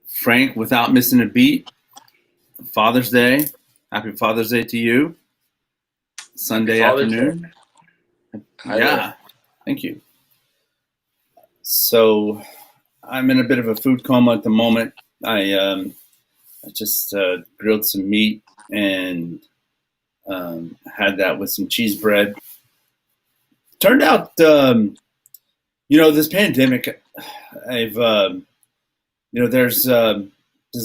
Frank, without missing a beat, Father's Day. Happy Father's Day to you. Happy Sunday Father's Day. afternoon. Hi there. Yeah, thank you. So I'm in a bit of a food coma at the moment. I just grilled some meat and had that with some cheese bread. Turned out, this pandemic, I've there's a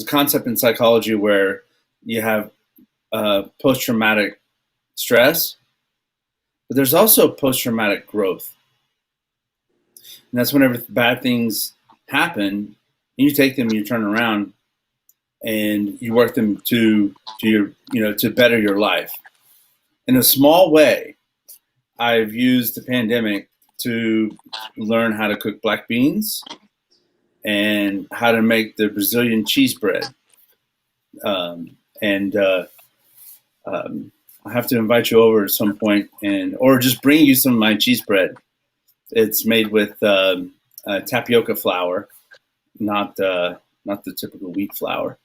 concept in psychology where you have post traumatic stress, but there's also post traumatic growth. And that's whenever bad things happen, you take them, you turn around, and you work them to your to better your life. In a small way, I've used the pandemic to learn how to cook black beans and how to make the Brazilian cheese bread. And I have to invite you over at some point, or just bring you some of my cheese bread. It's made with tapioca flour, not the typical wheat flour,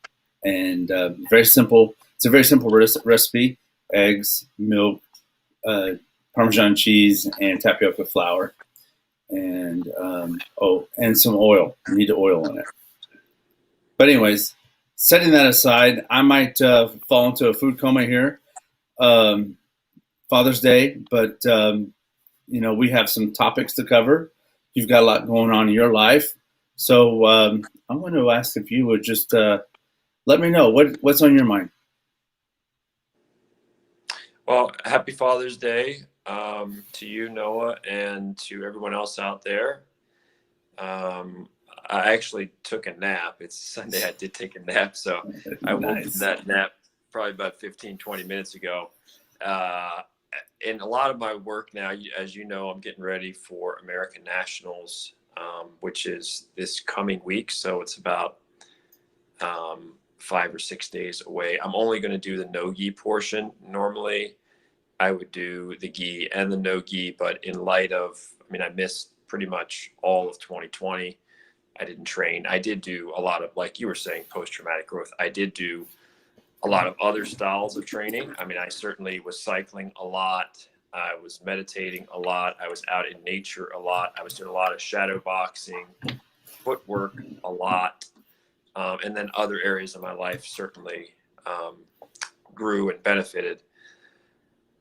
and very simple. It's a very simple recipe: eggs, milk, uh, Parmesan cheese, and tapioca flour, and and some oil. You need the oil in it. But anyways, setting that aside, I might fall into a food coma here. Um, Father's Day, but we have some topics to cover. You've got a lot going on in your life, so I want to ask if you would just let me know what's on your mind. Well, happy Father's Day to you, Noah, and to everyone else out there. Um, I actually took a nap. It's Sunday. I did take a nap. So I woke from Nice. that nap probably about 15, 20 minutes ago. Uh, in a lot of my work now, as you know, I'm getting ready for American Nationals, which is this coming week. So it's about 5 or 6 days away. I'm only going to do the no gi portion. Normally, I would do the gi and the no gi, but in light of, I missed pretty much all of 2020. I didn't train. I did do a lot of, like you were saying, post traumatic growth. I did do a lot of other styles of training. I certainly was cycling a lot. I was meditating a lot. I was out in nature a lot. I was doing a lot of shadow boxing, footwork a lot. And then other areas of my life certainly grew and benefited.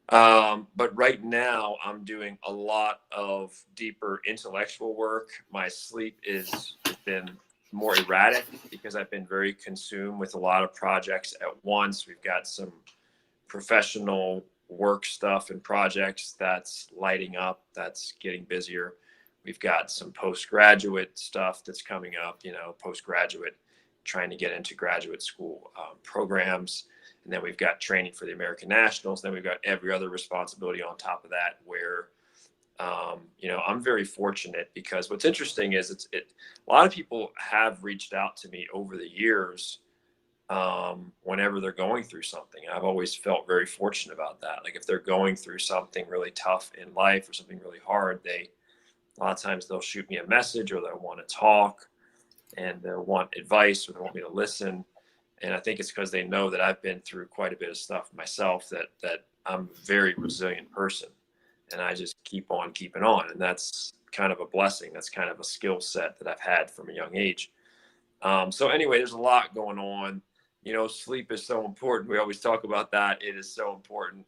But right now I'm doing a lot of deeper intellectual work. My sleep has been more erratic because I've been very consumed with a lot of projects at once. We've got some professional work stuff and projects that's lighting up, that's getting busier. We've got some postgraduate stuff that's coming up, postgraduate, trying to get into graduate school programs. And then we've got training for the American Nationals. Then we've got every other responsibility on top of that, where, I'm very fortunate because what's interesting is a lot of people have reached out to me over the years whenever they're going through something. I've always felt very fortunate about that. Like if they're going through something really tough in life or something really hard, a lot of times they'll shoot me a message or they'll want to talk and they'll want advice or they want me to listen. And I think it's because they know that I've been through quite a bit of stuff myself, that I'm a very resilient person and I just keep on keeping on. And that's kind of a blessing. That's kind of a skill set that I've had from a young age. So anyway, there's a lot going on. Sleep is so important. We always talk about that. It is so important.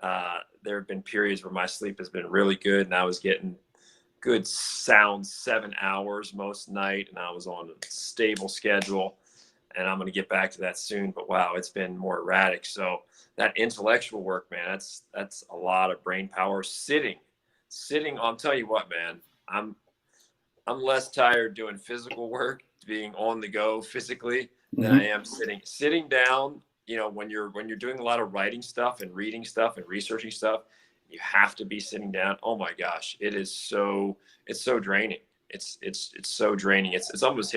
There have been periods where my sleep has been really good and I was getting good sound 7 hours most night and I was on a stable schedule. And I'm going to get back to that soon. But wow, it's been more erratic. So that intellectual work, man, that's a lot of brain power. Sitting. I'll tell you what, man, I'm less tired doing physical work, being on the go physically, than I Mm-hmm. am sitting down. When you're doing a lot of writing stuff and reading stuff and researching stuff, you have to be sitting down. Oh my gosh, it's so draining. It's so draining. It's almost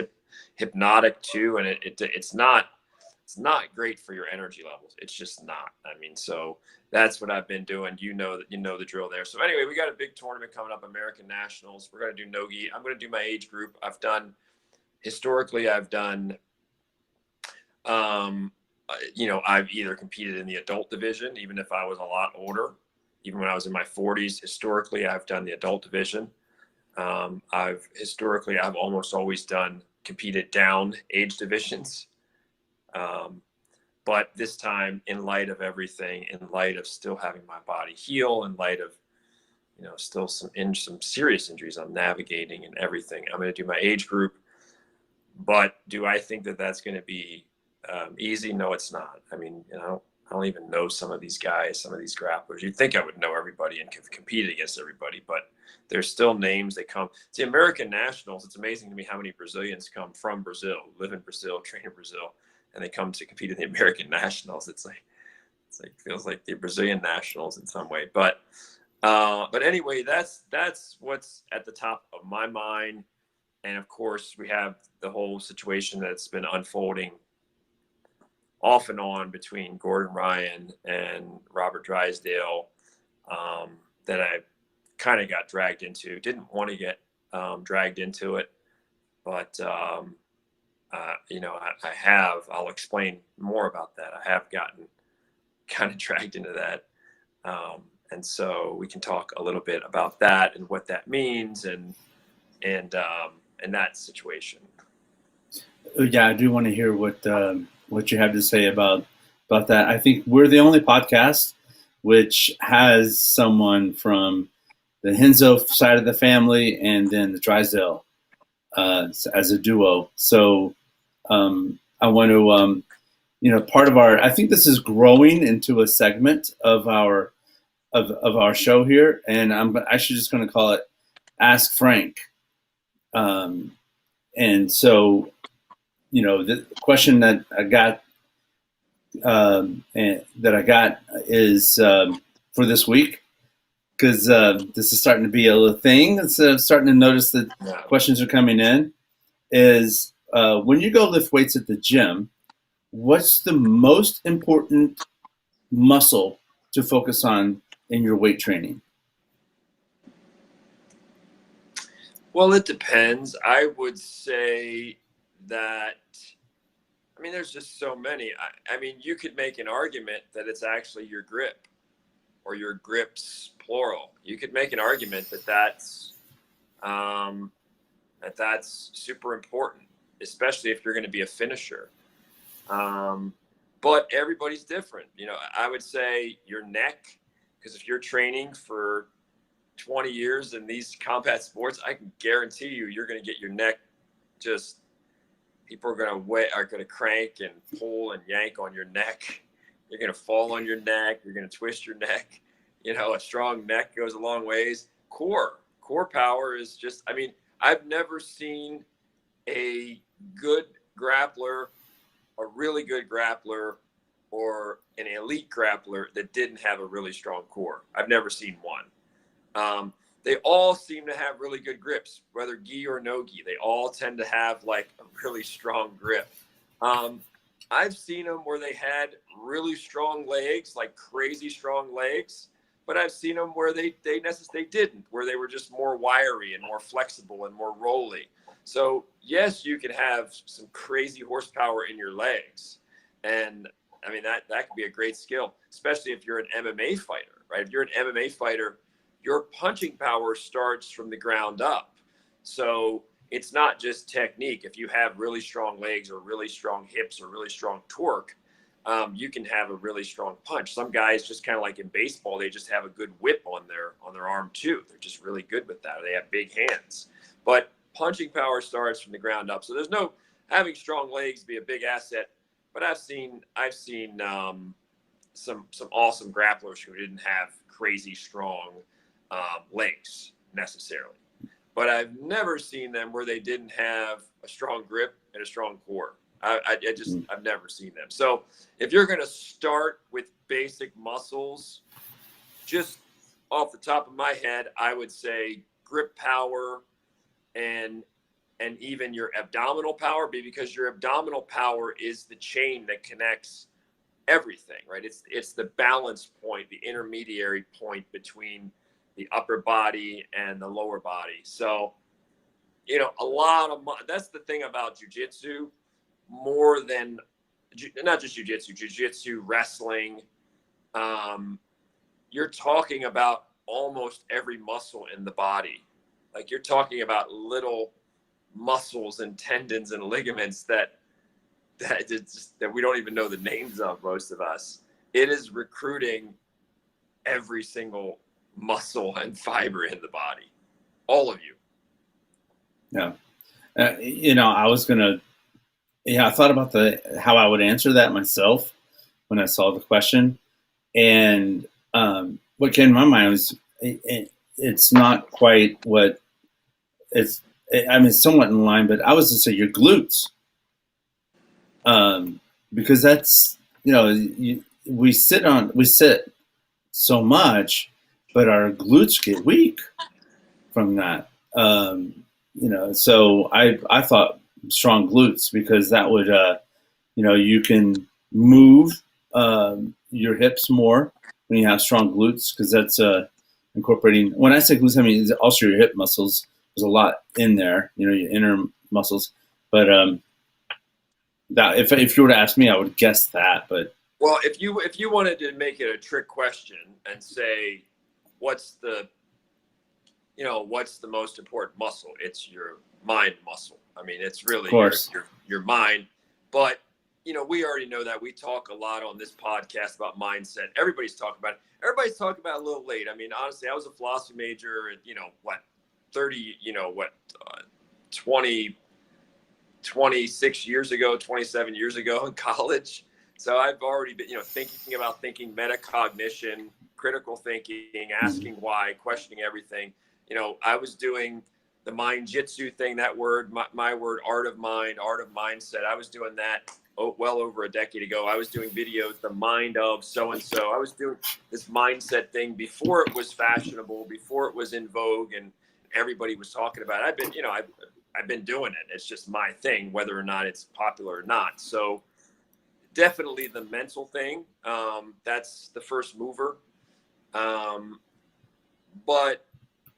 hypnotic too, and it's not great for your energy levels. It's just not. So that's what I've been doing. The drill there. So anyway, we got a big tournament coming up, American Nationals. We're gonna do no-gi. I'm gonna do my age group. I've done I've either competed in the adult division, even if I was a lot older, even when I was in my 40s. Historically, I've done the adult division. I've almost always competed down age divisions. But this time, in light of everything, in light of still having my body heal, in light of, still some serious injuries I'm navigating and everything, I'm going to do my age group. But do I think that that's going to be easy? No, it's not. I mean, I don't even know some of these guys, some of these grapplers. You'd think I would know everybody and compete against everybody, but there's still names that come. It's the American nationals. It's amazing to me how many Brazilians come from Brazil, live in Brazil, train in Brazil, and they come to compete in the American nationals. It's like feels like the Brazilian nationals in some way. But anyway, that's what's at the top of my mind. And of course, we have the whole situation that's been unfolding off and on between Gordon Ryan and Robert Drysdale, that I kind of got dragged into. Didn't want to get dragged into it, but I'll explain more about that. I have gotten kind of dragged into that, and so we can talk a little bit about that and what that means and that situation. Yeah, I do want to hear what you have to say about that. I think we're the only podcast which has someone from the Henzo side of the family and then the Drysdale as a duo. So I want to, part of our. I think this is growing into a segment of our show here, and I'm actually just going to call it Ask Frank. And so, the question that I got is for this week, because this is starting to be a little thing. It's starting to notice that questions are coming in. Is when you go lift weights at the gym, what's the most important muscle to focus on in your weight training? Well, it depends. I would say that, there's just so many. I mean, you could make an argument that it's actually your grip or your grips, plural. You could make an argument that that's super important, especially if you're going to be a finisher. But everybody's different. I would say your neck, because if you're training for 20 years in these combat sports, I can guarantee you're going to get your neck just, people are going to crank and pull and yank on your neck. You're going to fall on your neck. You're going to twist your neck. A strong neck goes a long ways. Core power is just, I've never seen a good grappler, a really good grappler, or an elite grappler that didn't have a really strong core. I've never seen one. They all seem to have really good grips, whether gi or no gi. They all tend to have like a really strong grip. I've seen them where they had really strong legs, like crazy strong legs, but I've seen them where they didn't, where they were just more wiry and more flexible and more rolly. So yes, you can have some crazy horsepower in your legs, and that could be a great skill, especially if you're an MMA fighter, right? If you're an MMA fighter, your punching power starts from the ground up. So it's not just technique. If you have really strong legs or really strong hips or really strong torque, you can have a really strong punch. Some guys, just kind of like in baseball, they just have a good whip on their arm too. They're just really good with that. They have big hands. But punching power starts from the ground up. So there's no having strong legs be a big asset. But I've seen some awesome grapplers who didn't have crazy strong legs necessarily, but I've never seen them where they didn't have a strong grip and a strong core. I've never seen them. So if you're going to start with basic muscles, just off the top of my head, I would say grip power and even your abdominal power, because your abdominal power is the chain that connects everything, right? It's the balance point, the intermediary point between the upper body and the lower body. So, that's the thing about jiu-jitsu, more than not just jiu-jitsu, wrestling. You're talking about almost every muscle in the body. Like you're talking about little muscles and tendons and ligaments that we don't even know the names of, most of us. It is recruiting every single muscle and fiber in the body, all of you. Yeah. I thought about how I would answer that myself when I saw the question. And what came to my mind was it's not quite what it's, I mean, somewhat in line, but I was to say your glutes. Because that's, we sit so much, but our glutes get weak from that. So I thought strong glutes because that would, you can move your hips more when you have strong glutes because that's incorporating. When I say glutes, I mean also your hip muscles. There's a lot in there, your inner muscles. But that if you were to ask me, I would guess that. But well, if you wanted to make it a trick question and say, what's the most important muscle? It's your mind muscle. I mean, it's really your mind. But we already know that. We talk a lot on this podcast about mindset. Everybody's talking about it. Everybody's talking about it a little late. I mean, honestly, I was a philosophy major at 26 years ago, 27 years ago in college. So I've already been, thinking about metacognition, critical thinking, asking why, questioning everything. I was doing the mind jitsu thing, that word, my word, art of mind, art of mindset. I was doing that well over a decade ago. I was doing videos, the mind of so-and-so. I was doing this mindset thing before it was fashionable, before it was in vogue and everybody was talking about it. I've been doing it. It's just my thing, whether or not it's popular or not. So definitely the mental thing. That's the first mover. But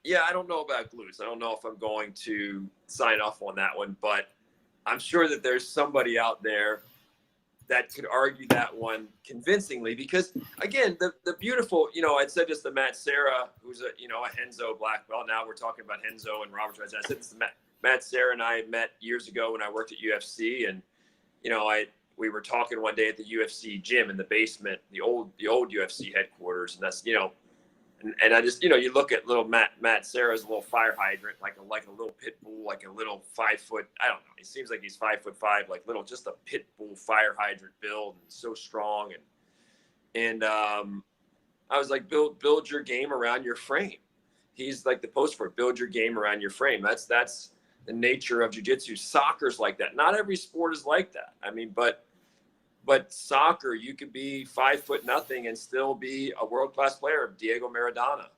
yeah, I don't know about glutes. I don't know if I'm going to sign off on that one, but I'm sure that there's somebody out there that could argue that one convincingly because again, the beautiful, I said this to Matt Serra, who's a Henzo black belt. Now we're talking about Henzo and Robert. I said this to Matt Serra and I met years ago when I worked at UFC, and we were talking one day at the UFC gym in the basement, the old UFC headquarters, and that's and I just you look at little Matt Serra's little fire hydrant, like a little pit bull, like a little 5 foot. I don't know. He seems like he's 5'5", like little, just a pit bull fire hydrant build, and so strong. And I was like, build your game around your frame. He's like the post for it, build your game around your frame. That's the nature of jiu-jitsu. Soccer's like that. Not every sport is like that. I mean, but soccer, you could be 5'0" and still be a world-class player, Diego Maradona.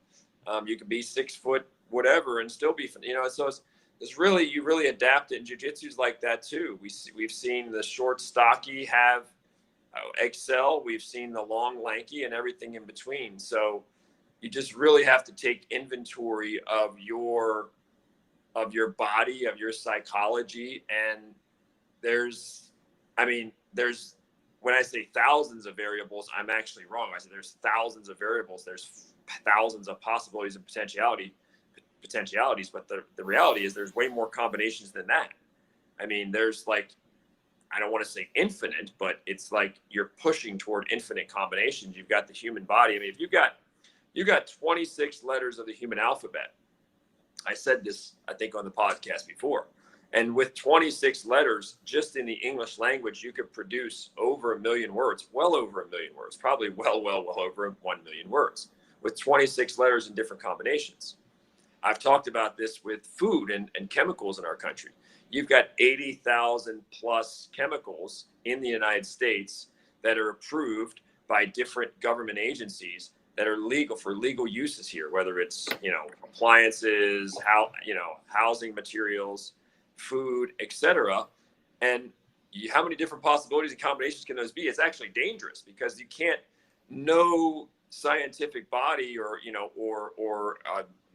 You could be 6 foot whatever and still be, so it's really, you really adapt it. And jiu-jitsu's like that too. We've seen the short, stocky have excel. We've seen the long, lanky, and everything in between. So you just really have to take inventory of your body, of your psychology. And there's when I say thousands of variables, I'm actually wrong. I said there's thousands of variables. There's thousands of possibilities and potentialities. But the reality is there's way more combinations than that. I mean, there's like, I don't want to say infinite, but it's like you're pushing toward infinite combinations. You've got the human body. I mean, if you got 26 letters of the human alphabet. I said this, I think, on the podcast before. And with 26 letters, just in the English language, you could produce over 1 million words, well over 1 million words, probably well over 1 million words with 26 letters in different combinations. I've talked about this with food and chemicals in our country. You've got 80,000 plus chemicals in the United States that are approved by different government agencies that are legal for legal uses here, whether it's, appliances, housing materials, food, etc. And how many different possibilities and combinations can those be? It's actually dangerous because you can't, no scientific body or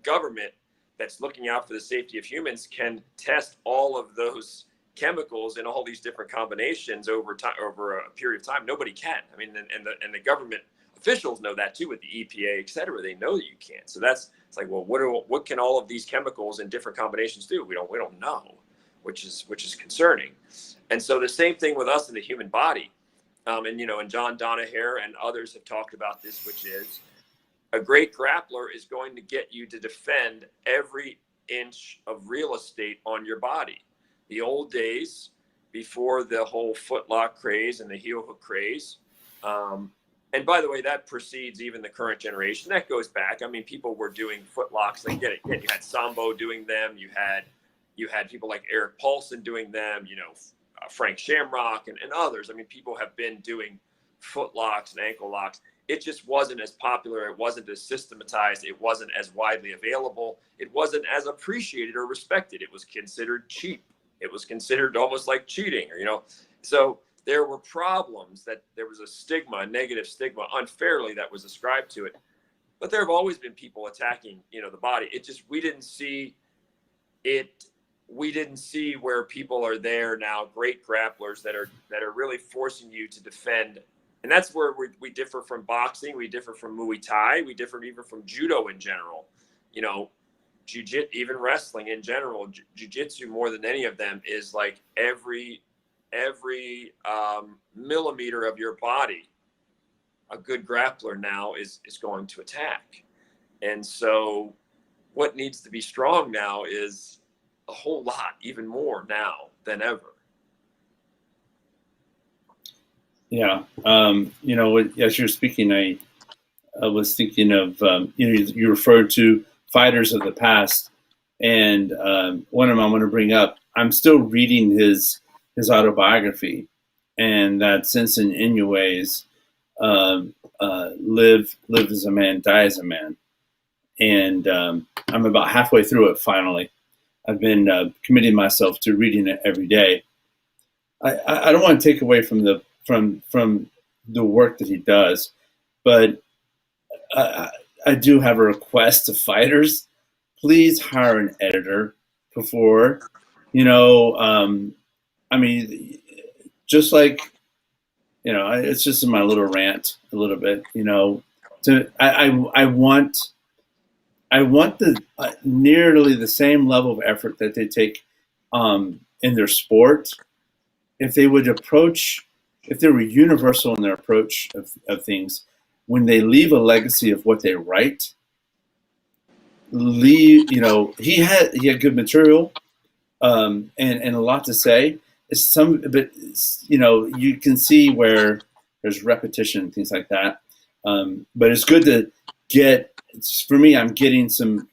government that's looking out for the safety of humans can test all of those chemicals in all these different combinations over time, over a period of time. Nobody can. I mean, and the government officials know that too, with the EPA, et cetera. They know that you can't. So it's like, well, what can all of these chemicals in different combinations do? We don't know, which is concerning. And so the same thing with us in the human body. And John Donaher and others have talked about this, which is a great grappler is going to get you to defend every inch of real estate on your body. The old days, before the whole footlock craze and the heel hook craze, and by the way, that precedes even the current generation. That goes back. I mean, people were doing footlocks. Like, you had Sambo doing them. You had people like Eric Paulson doing them. Frank Shamrock and others. I mean, people have been doing footlocks and ankle locks. It just wasn't as popular. It wasn't as systematized. It wasn't as widely available. It wasn't as appreciated or respected. It was considered cheap. It was considered almost like cheating, so there were problems, that there was a stigma, a negative stigma, unfairly, that was ascribed to it. But there have always been people attacking, the body. It just, we didn't see it. We didn't see where people are there now, great grapplers that are really forcing you to defend. And that's where we differ from boxing. We differ from Muay Thai. We differ even from judo in general. Jiu-jitsu, even wrestling in general, jiu-jitsu more than any of them is like every millimeter of your body, a good grappler now is going to attack. And so what needs to be strong now is a whole lot, even more now than ever. Yeah. As you're speaking, I was thinking of, you referred to fighters of the past, and one of them I want to bring up. I'm still reading his autobiography, and that's Enson Inouye's "Live as a Man, Die as a Man," and I'm about halfway through it finally. I've been committing myself to reading it every day. I don't want to take away from the work that he does, but I do have a request to fighters. Please hire an editor before, I mean, just like, it's just in my little rant a little bit, I want the nearly the same level of effort that they take in their sport. If they would if they were universal in their approach of things, when they leave a legacy of what they write, he had good material, and a lot to say. But you can see where there's repetition and things like that. But it's good to for me, I'm getting some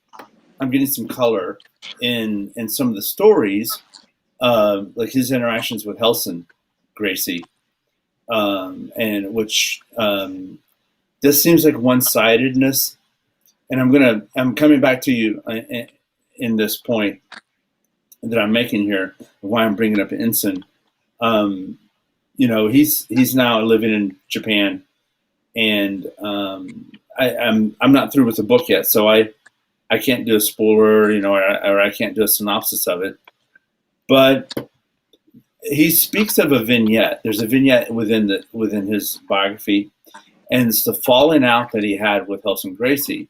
color in some of the stories, like his interactions with Helson Gracie, and which this seems like one-sidedness. And I'm coming back to you in this point that I'm making here, why I'm bringing up Enson. He's now living in Japan, and I'm not through with the book yet, so I can't do a spoiler, or I can't do a synopsis of it. But he speaks of a vignette. There's a vignette within his biography, and it's the falling out that he had with Helson Gracie,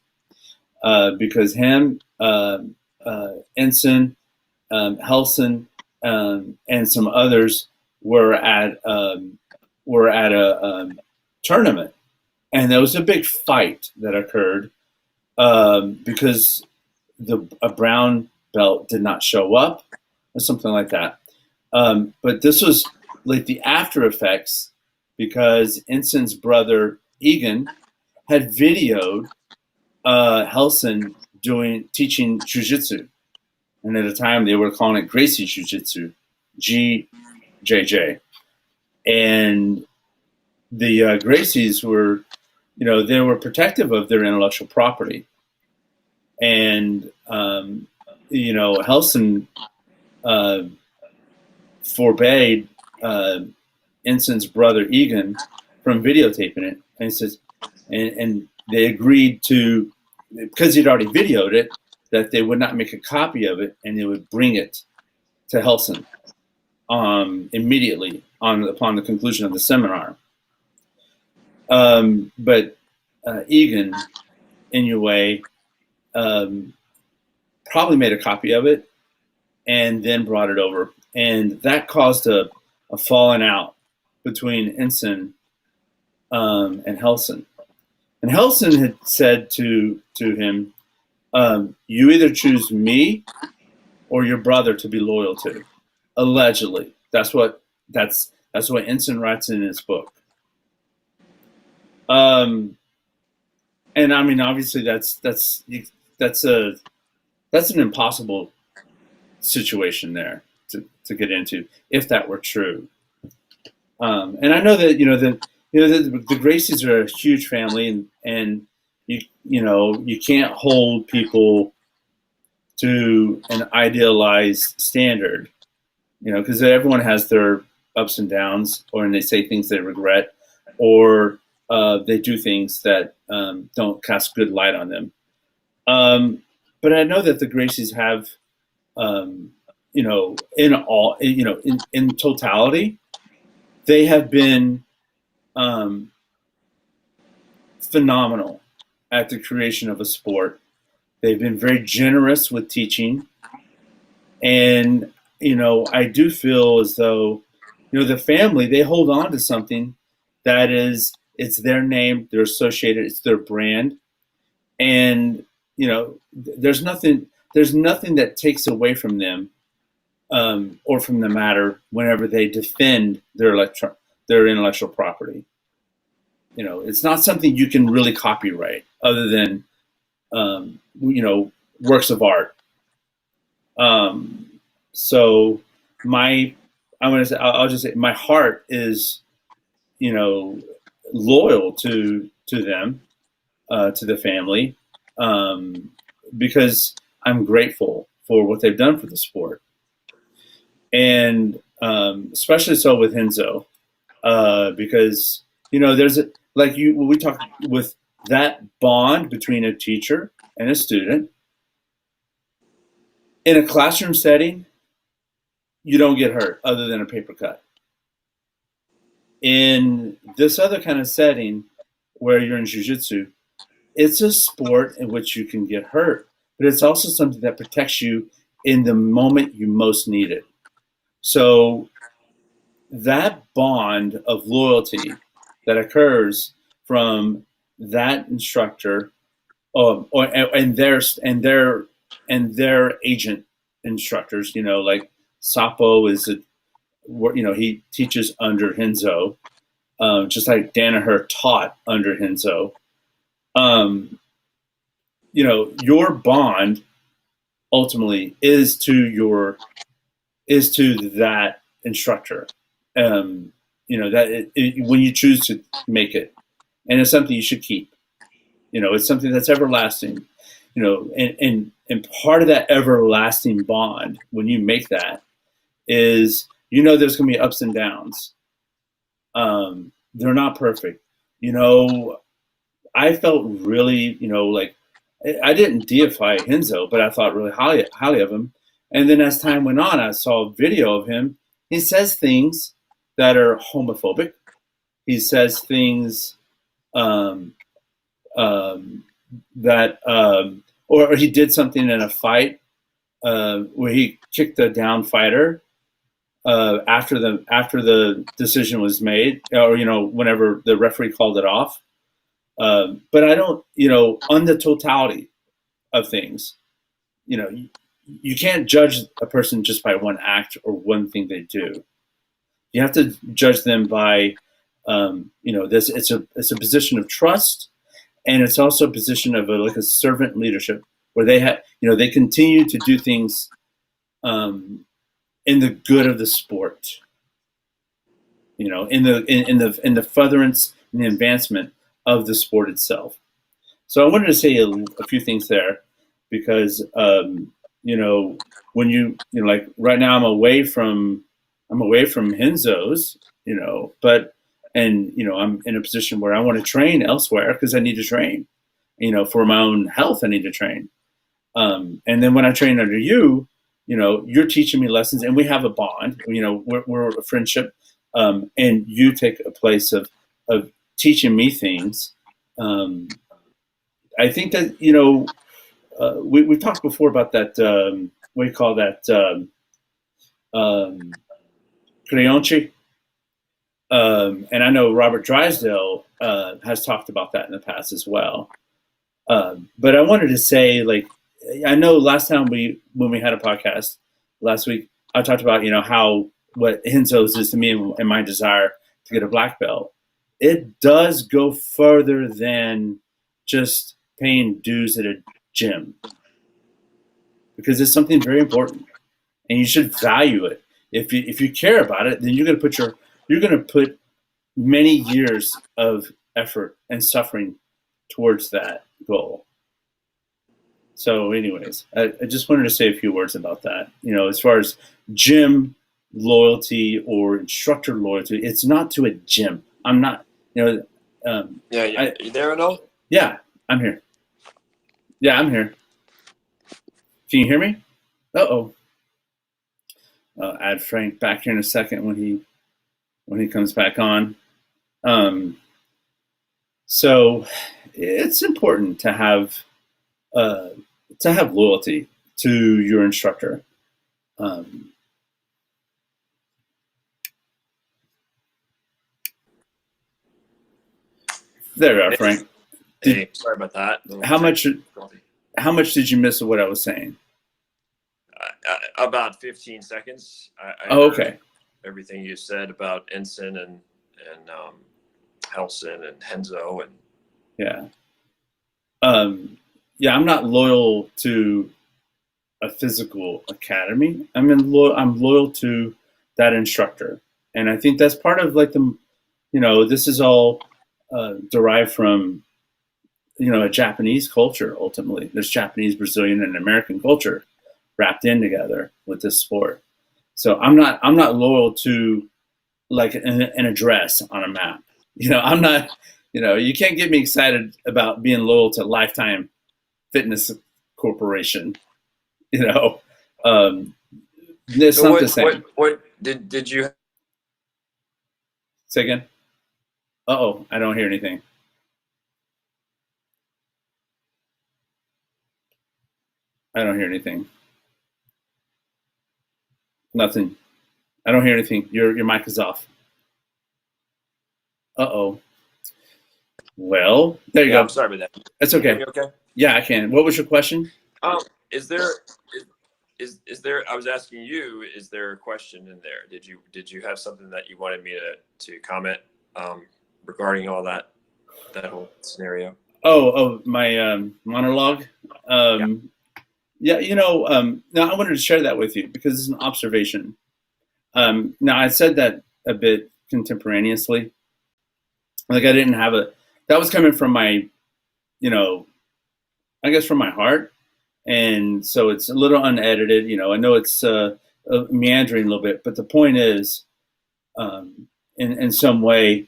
because him, Enson, Helson, and some others were at a tournament, and there was a big fight that occurred because a brown belt did not show up, or something like that. But this was like the after effects, because Enson's brother Egan had videoed Helson teaching jiu-jitsu. And at the time, they were calling it Gracie Jiu-Jitsu, GJJ. And the Gracies were, they were protective of their intellectual property. And, Helson forbade Enson's brother Egan from videotaping it. And he says, and they agreed to, because he'd already videoed it, that they would not make a copy of it, and they would bring it to Helson immediately upon the conclusion of the seminar. But Egan, Inoue, probably made a copy of it and then brought it over. And that caused a falling out between Ensign and Helson. And Helson had said to him, you either choose me or your brother to be loyal to. Allegedly. That's what Ensign writes in his book. And I mean, obviously that's an impossible situation there to get into if that were true. And I know that the Gracies are a huge family, and you can't hold people to an idealized standard, because everyone has their ups and downs, or they say things they regret, or they do things that don't cast good light on them. But I know that the Gracies have, in totality, they have been phenomenal at the creation of a sport. They've been very generous with teaching. And, I do feel as though, the family, they hold on to something that it's their name, they're associated, it's their brand. And, there's nothing that takes away from them or from the matter whenever they defend their intellectual property. It's not something you can really copyright other than, works of art. So I'll just say my heart is, loyal to them, to the family, because I'm grateful for what they've done for the sport. And especially so with Henzo, because there's we talked with that bond between a teacher and a student in a classroom setting. You don't get hurt other than a paper cut. In this other kind of setting where you're in jiu-jitsu, it's a sport in which you can get hurt, but it's also something that protects you in the moment you most need it. So that bond of loyalty that occurs from that instructor, and their agent instructors, like Sapo he teaches under Henzo, just like Danaher taught under Henzo. Your bond ultimately is to that instructor. That when you choose to make it, and it's something you should keep. It's something that's everlasting. And part of that everlasting bond, when you make that, is there's going to be ups and downs. They're not perfect. I felt really, I didn't deify Henzo, but I thought really highly of him. And then as time went on, I saw a video of him. He says things that are homophobic. He says things or he did something in a fight where he kicked a down fighter after the decision was made, or whenever the referee called it off. But I don't, on the totality of things, you can't judge a person just by one act or one thing they do. You have to judge them by, this. It's a position of trust, and it's also a position of a servant leadership where they continue to do things in the good of the sport. In the furtherance and the advancement of the sport itself. So I wanted to say a few things there, because when like right now I'm away from Henzo's, but I'm in a position where I want to train elsewhere because I need to train, for my own health. I need to train. And then when I train under you, you're teaching me lessons, and we have a bond. We're a friendship, and you take a place of teaching me things. I think that we talked before about that. What do you call that? Um, Creonchi. And I know Robert Drysdale has talked about that in the past as well. But I wanted to say, like, I know last time when we had a podcast last week, I talked about how what Henzo's is to me and my desire to get a black belt. It does go further than just paying dues at a gym, because it's something very important, and you should value it. If you care about it, then you're going to put many years of effort and suffering towards that goal. So, anyways, I just wanted to say a few words about that. As far as gym loyalty or instructor loyalty, it's not to a gym. I'm not, Yeah. You there, Arnold? Yeah, I'm here. Yeah, I'm here. Can you hear me? Uh-oh. I'll add Frank back here in a second when he comes back on. So it's important to have loyalty to your instructor. There you are, Frank. Hey, sorry about that. How much did you miss of what I was saying? About 15 seconds. I okay. Everything you said about Ensign and Helson and Henzo and yeah. I'm not loyal to a physical academy. I'm loyal to that instructor, and I think that's part of like this is all derived from a Japanese culture. Ultimately, there's Japanese, Brazilian, and American culture wrapped in together with this sport. So I'm not loyal to like an address on a map. I'm not. You can't get me excited about being loyal to Lifetime Fitness Corporation. It's so not the same. What did you say again? Uh-oh, I don't hear anything. I don't hear anything. Nothing. I don't hear anything. Your mic is off. Uh-oh. Well, there you go. I'm sorry about that. That's okay. Can you hear me okay? Yeah, I can. What was your question? Is there I was asking you, is there a question in there? Did you have something that you wanted me to comment regarding all that whole scenario? Oh, my monologue. Yeah, now I wanted to share that with you because it's an observation. Now I said that a bit contemporaneously. Like I didn't have that was coming from my, I guess from my heart. And so it's a little unedited, I know it's meandering a little bit, but the point is, in some way,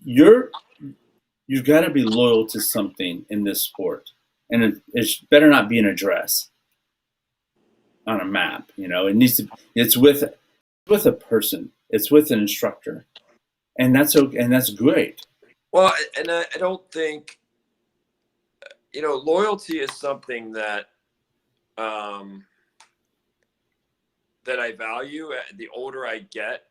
you've got to be loyal to something in this sport, and it better not be an address on a map. It needs to. It's with a person. It's with an instructor, and that's okay, and that's great. Well, and I don't think loyalty is something that that I value. The older I get,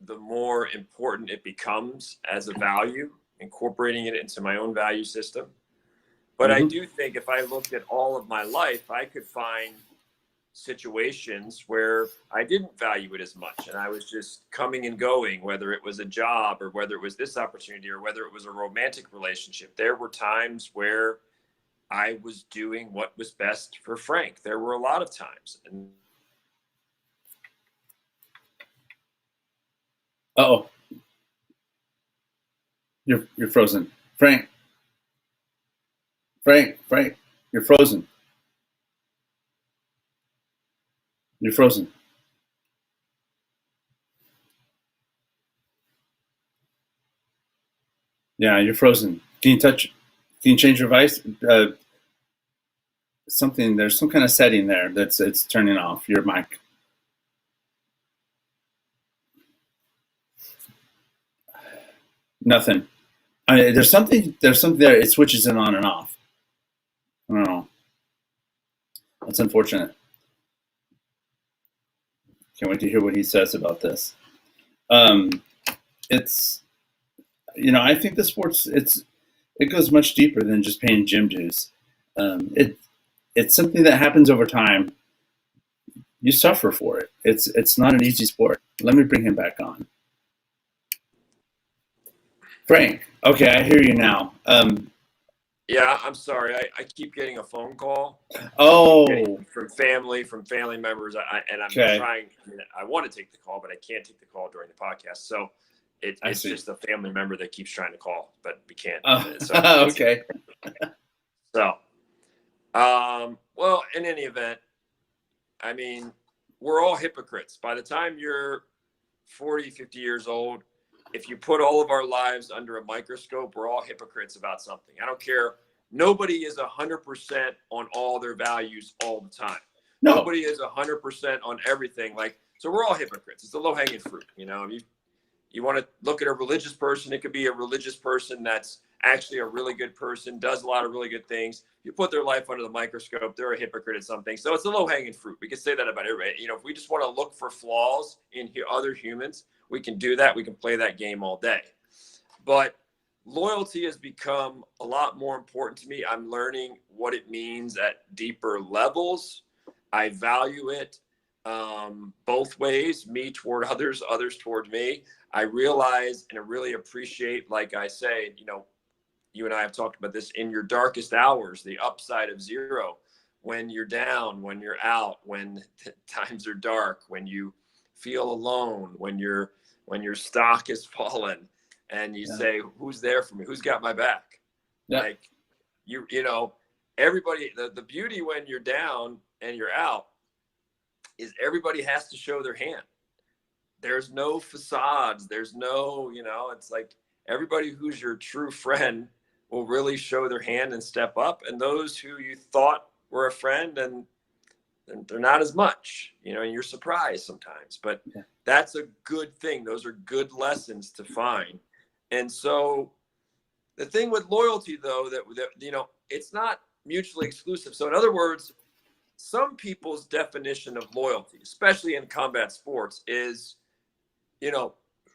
the more important it becomes as a value, incorporating it into my own value system. But I do think if I looked at all of my life, I could find situations where I didn't value it as much, and I was just coming and going, whether it was a job or whether it was this opportunity or whether it was a romantic relationship. There were times where I was doing what was best for Frank. There were a lot of times. And Uh-oh. You're frozen. Frank, you're frozen. You're frozen. Yeah, you're frozen. Can you change your device? something. There's some kind of setting there that's it's turning off your mic. Nothing. I mean, there's something. There's something there. It switches it on and off. I don't know. That's unfortunate. Can't wait to hear what he says about this. Um, it's I think the sports it goes much deeper than just paying gym dues. It's something that happens over time. You suffer for it. It's not an easy sport. Let me bring him back on. Frank. Okay, I hear you now. Yeah, I'm sorry. I keep getting a phone call. Oh, From family members. And I'm okay. trying. I mean, I want to take the call, but I can't take the call during the podcast. So it's just a family member that keeps trying to call, but we can't. Okay. So, well, in any event, I mean, we're all hypocrites. By the time you're 40, 50 years old, if you put all of our lives under a microscope, we're all hypocrites about something. I don't care. Nobody is 100% on all their values all the time. No. Nobody is 100% on everything. So we're all hypocrites. It's the low-hanging fruit. You want to look at a religious person. It could be a religious person that's actually a really good person, does a lot of really good things. You put their life under the microscope, they're a hypocrite at something. So it's the low-hanging fruit. We can say that about everybody. If we just want to look for flaws in other humans, we can do that. We can play that game all day. But loyalty has become a lot more important to me. I'm learning what it means at deeper levels. I value it both ways, me toward others, others toward me. I realize and I really appreciate, like I say, you and I have talked about this, in your darkest hours, the upside of zero, when you're down, when you're out, when times are dark, when you feel alone, when your stock is fallen, and you say, who's there for me? Who's got my back? Yeah. Like everybody, the beauty when you're down and you're out is everybody has to show their hand. There's no facades. There's no, it's like everybody who's your true friend will really show their hand and step up. And those who you thought were a friend, and they're not as much, and you're surprised sometimes. But that's a good thing. Those are good lessons to find. And so the thing with loyalty, though, that it's not mutually exclusive. So in other words, some people's definition of loyalty, especially in combat sports, is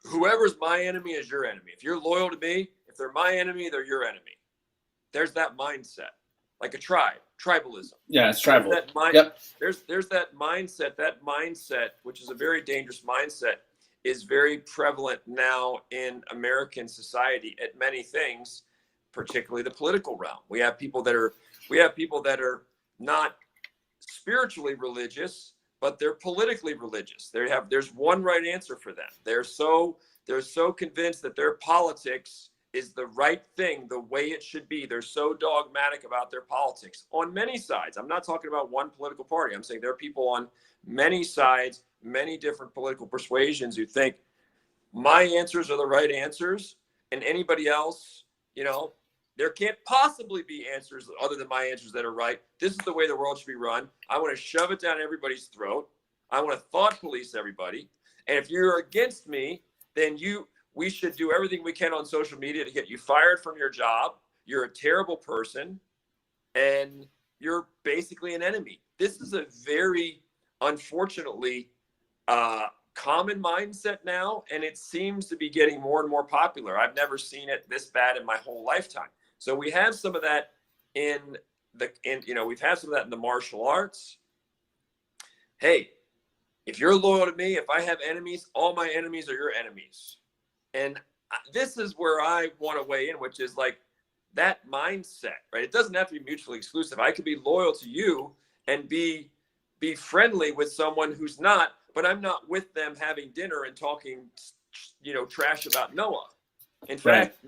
whoever's my enemy is your enemy. If you're loyal to me, if they're my enemy, they're your enemy. There's that mindset, like a tribalism. Yeah, it's tribal. There's that mindset. That mindset, which is a very dangerous mindset, is very prevalent now in American society at many things, particularly the political realm. We have people that are not spiritually religious, but they're politically religious. There's one right answer for them. They're so convinced that their politics is the right thing, the way it should be. They're so dogmatic about their politics on many sides. I'm not talking about one political party. I'm saying there are people on many sides, many different political persuasions who think my answers are the right answers, and anybody else, there can't possibly be answers other than my answers that are right. This is the way the world should be run. I want to shove it down everybody's throat. I want to thought police everybody. And if you're against me, then we should do everything we can on social media to get you fired from your job. You're a terrible person, and you're basically an enemy. This is a very, unfortunately, common mindset now, and it seems to be getting more and more popular. I've never seen it this bad in my whole lifetime. So we have some of that we've had some of that in the martial arts. Hey, if you're loyal to me, if I have enemies, all my enemies are your enemies. And this is where I want to weigh in, which is like that mindset, right? It doesn't have to be mutually exclusive. I could be loyal to you and be friendly with someone who's not, but I'm not with them having dinner and talking, trash about Noah. In fact,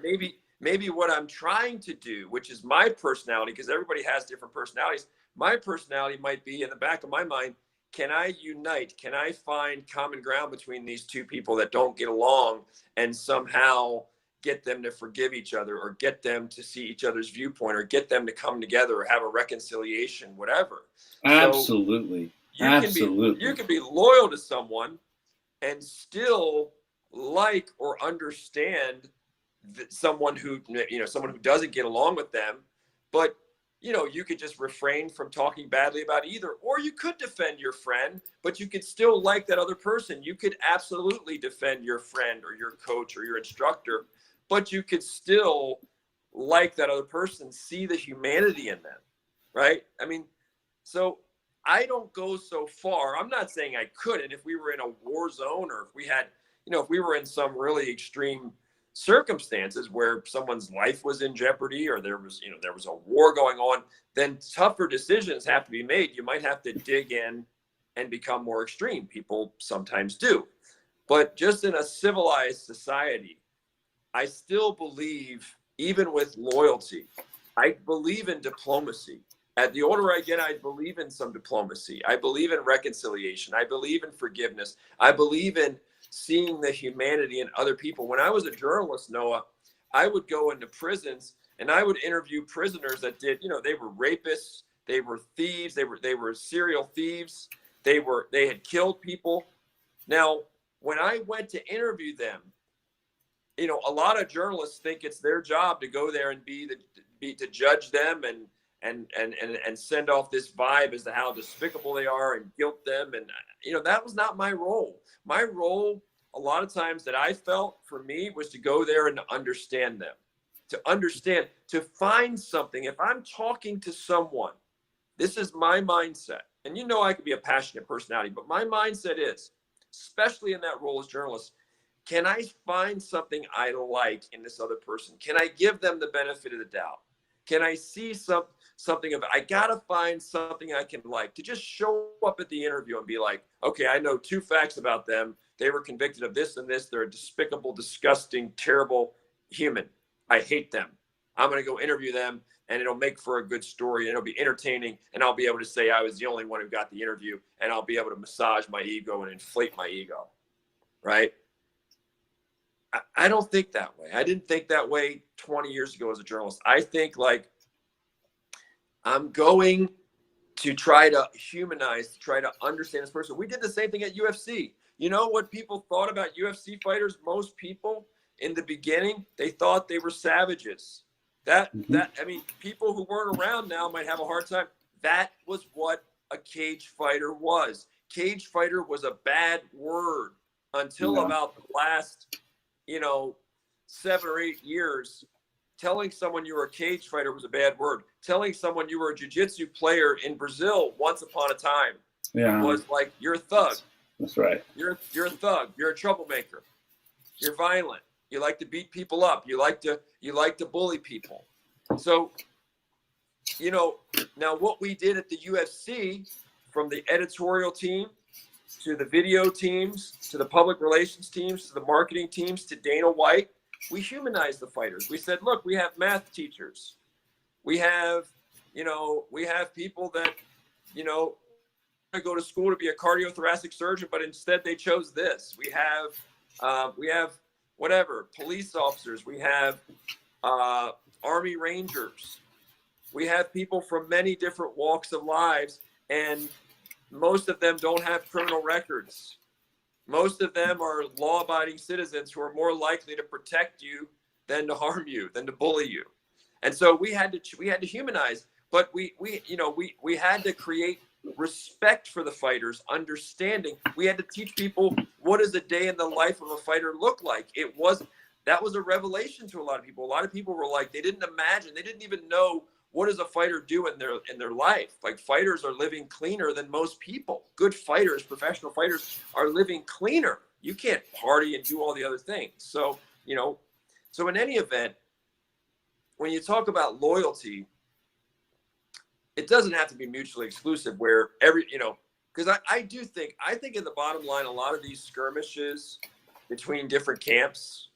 maybe what I'm trying to do, which is my personality, because everybody has different personalities, my personality might be in the back of my mind, can I unite? Can I find common ground between these two people that don't get along and somehow get them to forgive each other, or get them to see each other's viewpoint, or get them to come together, or have a reconciliation, whatever. So Absolutely. you can Absolutely. be loyal to someone and still like or understand someone who, someone who doesn't get along with them, but you could just refrain from talking badly about either, or you could defend your friend, but you could still like that other person. You could absolutely defend your friend or your coach or your instructor, but you could still like that other person, see the humanity in them, right? I mean, so I don't go so far. I'm not saying I couldn't if we were in a war zone, or if we had, if we were in some really extreme circumstances where someone's life was in jeopardy, or there was, there was a war going on, then tougher decisions have to be made. You might have to dig in and become more extreme. People sometimes do. But just in a civilized society, I still believe, even with loyalty, I believe in diplomacy. At the older I get, I believe in some diplomacy. I believe in reconciliation. I believe in forgiveness. I believe in seeing the humanity in other people. When I was a journalist, Noah, I would go into prisons and I would interview prisoners that did, they were rapists, they were thieves, they were serial thieves, they had killed people. Now, when I went to interview them, a lot of journalists think it's their job to go there and to judge them and send off this vibe as to how despicable they are and guilt them. And, that was not my role. My role, a lot of times that I felt, for me, was to go there and to understand them, to find something. If I'm talking to someone, this is my mindset. And I could be a passionate personality, but my mindset is, especially in that role as journalist, can I find something I like in this other person? Can I give them the benefit of the doubt? Can I see something of it? I gotta find something I can like, to just show up at the interview and be like, okay, I know 2 facts about them. They were convicted of this and this. They're a despicable, disgusting, terrible human. I hate them. I'm gonna go interview them, and it'll make for a good story, and it'll be entertaining, and I'll be able to say I was the only one who got the interview, and I'll be able to massage my ego and inflate my ego, right? I don't think that way. I didn't think that way 20 years ago as a journalist. I think like, I'm going to try to humanize, to try to understand this person. We did the same thing at UFC. You know what people thought about UFC fighters? Most people in the beginning, they thought they were savages. I mean, people who weren't around now might have a hard time. That was what a cage fighter was. Cage fighter was a bad word until about the last 7 or 8 years. Telling someone you were a cage fighter was a bad word. Telling someone you were a jiu-jitsu player in Brazil once upon a time was like, you're a thug. That's right. You're a thug. You're a troublemaker. You're violent. You like to beat people up. You like to bully people. So, now what we did at the UFC, from the editorial team to the video teams, to the public relations teams, to the marketing teams, to Dana White, we humanized the fighters. We said, look, we have math teachers. We have people that, go to school to be a cardiothoracic surgeon, but instead they chose this. We have whatever, police officers. We have Army Rangers. We have people from many different walks of lives, and most of them don't have criminal records. Most of them are law-abiding citizens who are more likely to protect you than to harm you, than to bully you. And so we had to humanize, but we had to create respect for the fighters, understanding. We had to teach people, what does a day in the life of a fighter look like? That was a revelation to a lot of people. A lot of people were like, they didn't imagine, they didn't even know, what does a fighter do in their life? Like, fighters are living cleaner than most people. Good fighters, professional fighters, are living cleaner. You can't party and do all the other things. So, so in any event, when you talk about loyalty, it doesn't have to be mutually exclusive, where because I think in the bottom line, a lot of these skirmishes between different camps,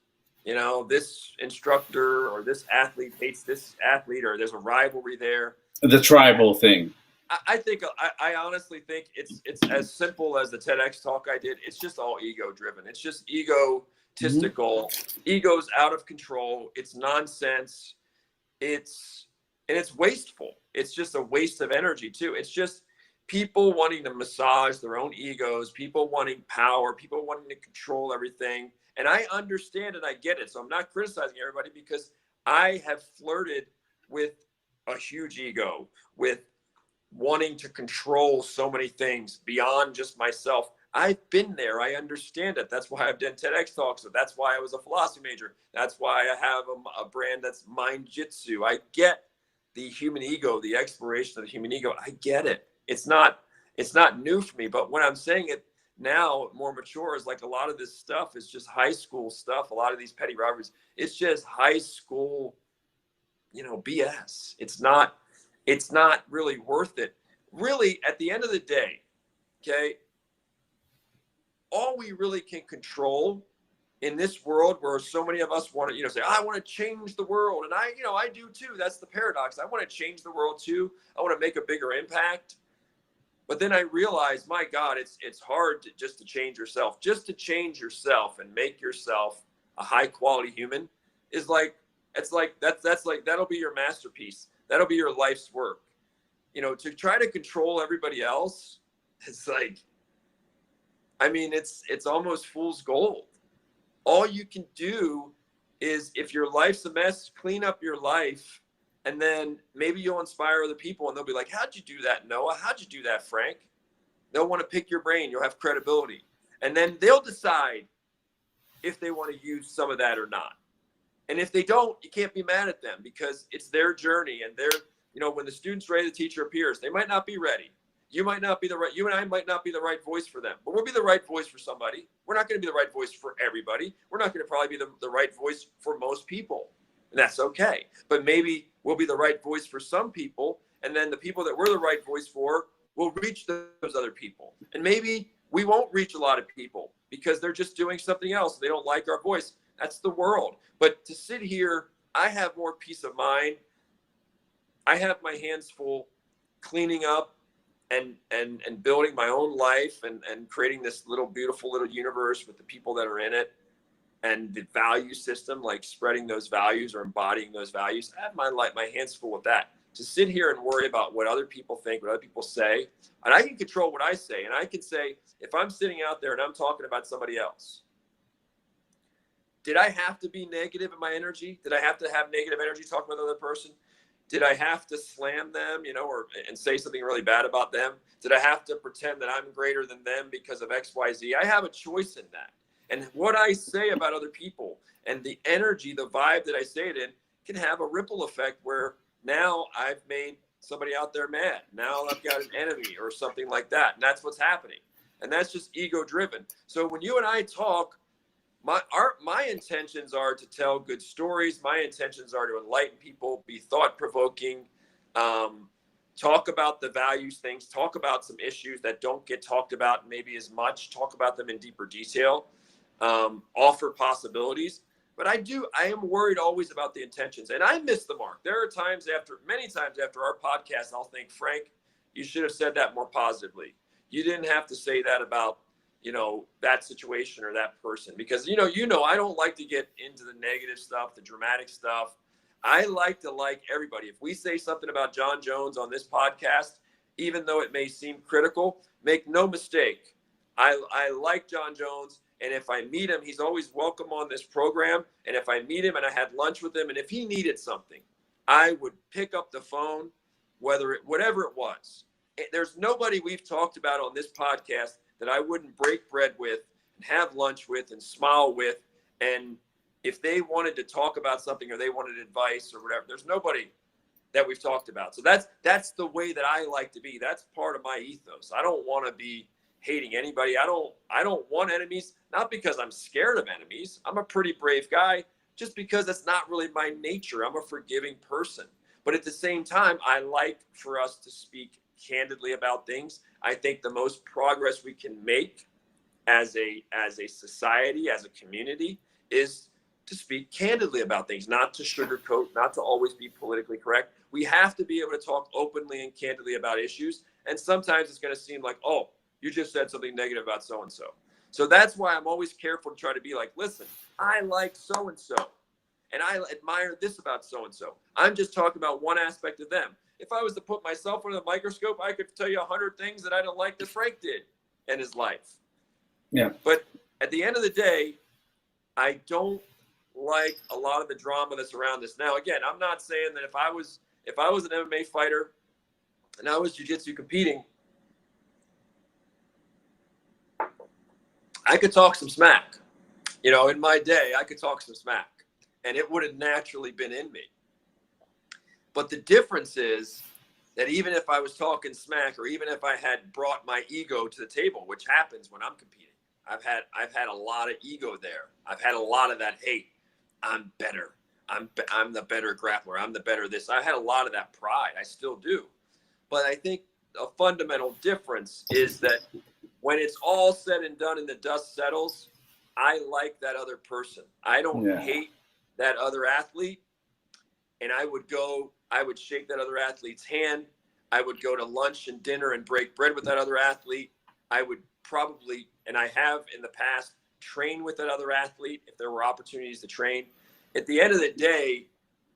this instructor or this athlete hates this athlete, or there's a rivalry there. The tribal thing. I honestly think it's as simple as the TEDx talk I did. It's just all ego driven. It's just ego egotistical, ego's out of control. It's nonsense. It's wasteful. It's just a waste of energy too. It's just people wanting to massage their own egos, people wanting power, people wanting to control everything. And I understand and I get it. So I'm not criticizing everybody because I have flirted with a huge ego, with wanting to control so many things beyond just myself. I've been there. I understand it. That's why I've done TEDx talks. So that's why I was a philosophy major. That's why I have a brand that's Mind Jitsu. I get the human ego, the exploration of the human ego. I get it. It's not new for me. But when I'm saying it now, more mature, is like a lot of this stuff is just high school stuff. A lot of these petty robberies, it's just high school, BS. It's not really worth it. Really, at the end of the day, okay, all we really can control in this world where so many of us want to, say, I want to change the world. And I do too. That's the paradox. I want to change the world too. I want to make a bigger impact. But then I realized, my God, it's hard to change yourself. Just to change yourself and make yourself a high quality human is that's like that'll be your masterpiece. That'll be your life's work. To try to control everybody else, it's like, it's almost fool's gold. All you can do is, if your life's a mess, clean up your life, and then maybe you'll inspire other people, and they'll be like, how'd you do that, Noah? How'd you do that, Frank? They'll want to pick your brain. You'll have credibility. And then they'll decide if they want to use some of that or not. And if they don't, you can't be mad at them because it's their journey. And when the student's ready, the teacher appears. They might not be ready. You and I might not be the right voice for them, but we'll be the right voice for somebody. We're not going to be the right voice for everybody. We're not going to probably be the right voice for most people. And that's okay. But maybe we'll be the right voice for some people. And then the people that we're the right voice for will reach those other people. And maybe we won't reach a lot of people because they're just doing something else. They don't like our voice. That's the world. But to sit here, I have more peace of mind. I have my hands full cleaning up and building my own life and creating this beautiful little universe with the people that are in it, and the value system, like spreading those values or embodying those values. I have my hands full with that. To sit here and worry about what other people think, what other people say, and I can control what I say. And I can say, if I'm sitting out there and I'm talking about somebody else, did I have to be negative in my energy? Did I have to have negative energy talking about another person? Did I have to slam them, and say something really bad about them? Did I have to pretend that I'm greater than them because of X, Y, Z? I have a choice in that. And what I say about other people and the energy, the vibe that I say it in, can have a ripple effect where now I've made somebody out there mad. Now I've got an enemy or something like that. And that's what's happening. And that's just ego driven. So when you and I talk, my intentions are to tell good stories. My intentions are to enlighten people, be thought-provoking, talk about the values things, talk about some issues that don't get talked about maybe as much, talk about them in deeper detail, offer possibilities. But I am worried always about the intentions, and I miss the mark. There are many times after our podcast, I'll think, Frank, you should have said that more positively. You didn't have to say that about that situation or that person, because I don't like to get into the negative stuff, the dramatic stuff. I like everybody. If we say something about John Jones on this podcast, even though it may seem critical, make no mistake, I like John Jones, and if I meet him, he's always welcome on this program. And if I meet him and I had lunch with him, and if he needed something, I would pick up the phone, whatever it was. There's nobody we've talked about on this podcast that I wouldn't break bread with and have lunch with and smile with. And if they wanted to talk about something or they wanted advice or whatever, there's nobody that we've talked about. So that's the way that I like to be. That's part of my ethos. I don't want to be hating anybody. I don't want enemies, not because I'm scared of enemies. I'm a pretty brave guy, just because that's not really my nature. I'm a forgiving person. But at the same time, I like for us to speak candidly about things. I think the most progress we can make as a society, as a community, is to speak candidly about things, not to sugarcoat, not to always be politically correct. We have to be able to talk openly and candidly about issues. And sometimes it's going to seem like, oh, you just said something negative about so-and-so. So that's why I'm always careful to try to be like, listen, I like so-and-so, and I admire this about so-and-so. I'm just talking about one aspect of them. If I was to put myself under the microscope, I could tell you 100 things that I don't like that Frank did in his life. Yeah. But at the end of the day, I don't like a lot of the drama that's around this. Now, again, I'm not saying that if I was an MMA fighter and I was jiu-jitsu competing, I could talk some smack. You know, in my day, I could talk some smack, and it would have naturally been in me. But the difference is that even if I was talking smack, or even if I had brought my ego to the table, which happens when I'm competing, I've had a lot of ego there. I've had a lot of that hate. I'm better. I'm the better grappler. I'm the better this. I had a lot of that pride. I still do. But I think a fundamental difference is that when it's all said and done and the dust settles, I like that other person. I don't hate that other athlete. And I would shake that other athlete's hand. I would go to lunch and dinner and break bread with that other athlete. I would probably, and I have in the past, train with that other athlete if there were opportunities to train. At the end of the day,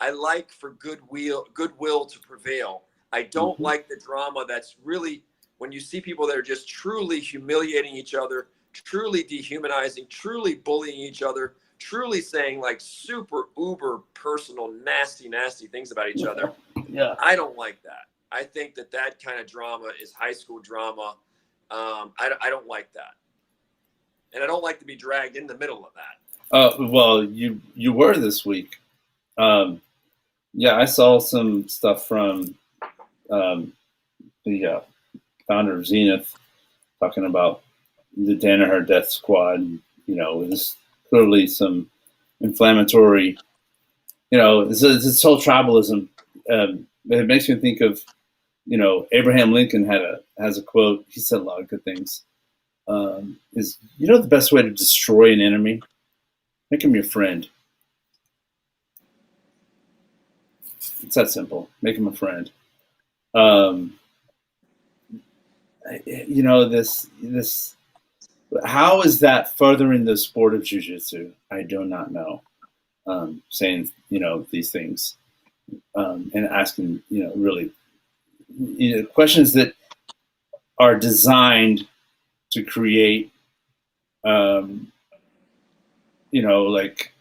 I like for goodwill to prevail. I don't like the drama that's really, when you see people that are just truly humiliating each other, truly dehumanizing, truly bullying each other, truly saying like super uber personal, nasty things about each other. Yeah. I don't like that. I think that kind of drama is high school drama. I don't like that. And I don't like to be dragged in the middle of that. Well, you were this week. Yeah, I saw some stuff from the founder of Zenith talking about the Danaher death squad. You know, there's clearly some inflammatory, you know, it's whole tribalism. It makes me think of, you know, Abraham Lincoln has a quote. He said a lot of good things. Is, you know, the best way to destroy an enemy? Make him your friend. It's that simple. Make him a friend. You know, this, how is that furthering the sport of jiu-jitsu? I do not know. Saying, you know, these things, and asking, you know, really, you know, questions that are designed to create, you know, like,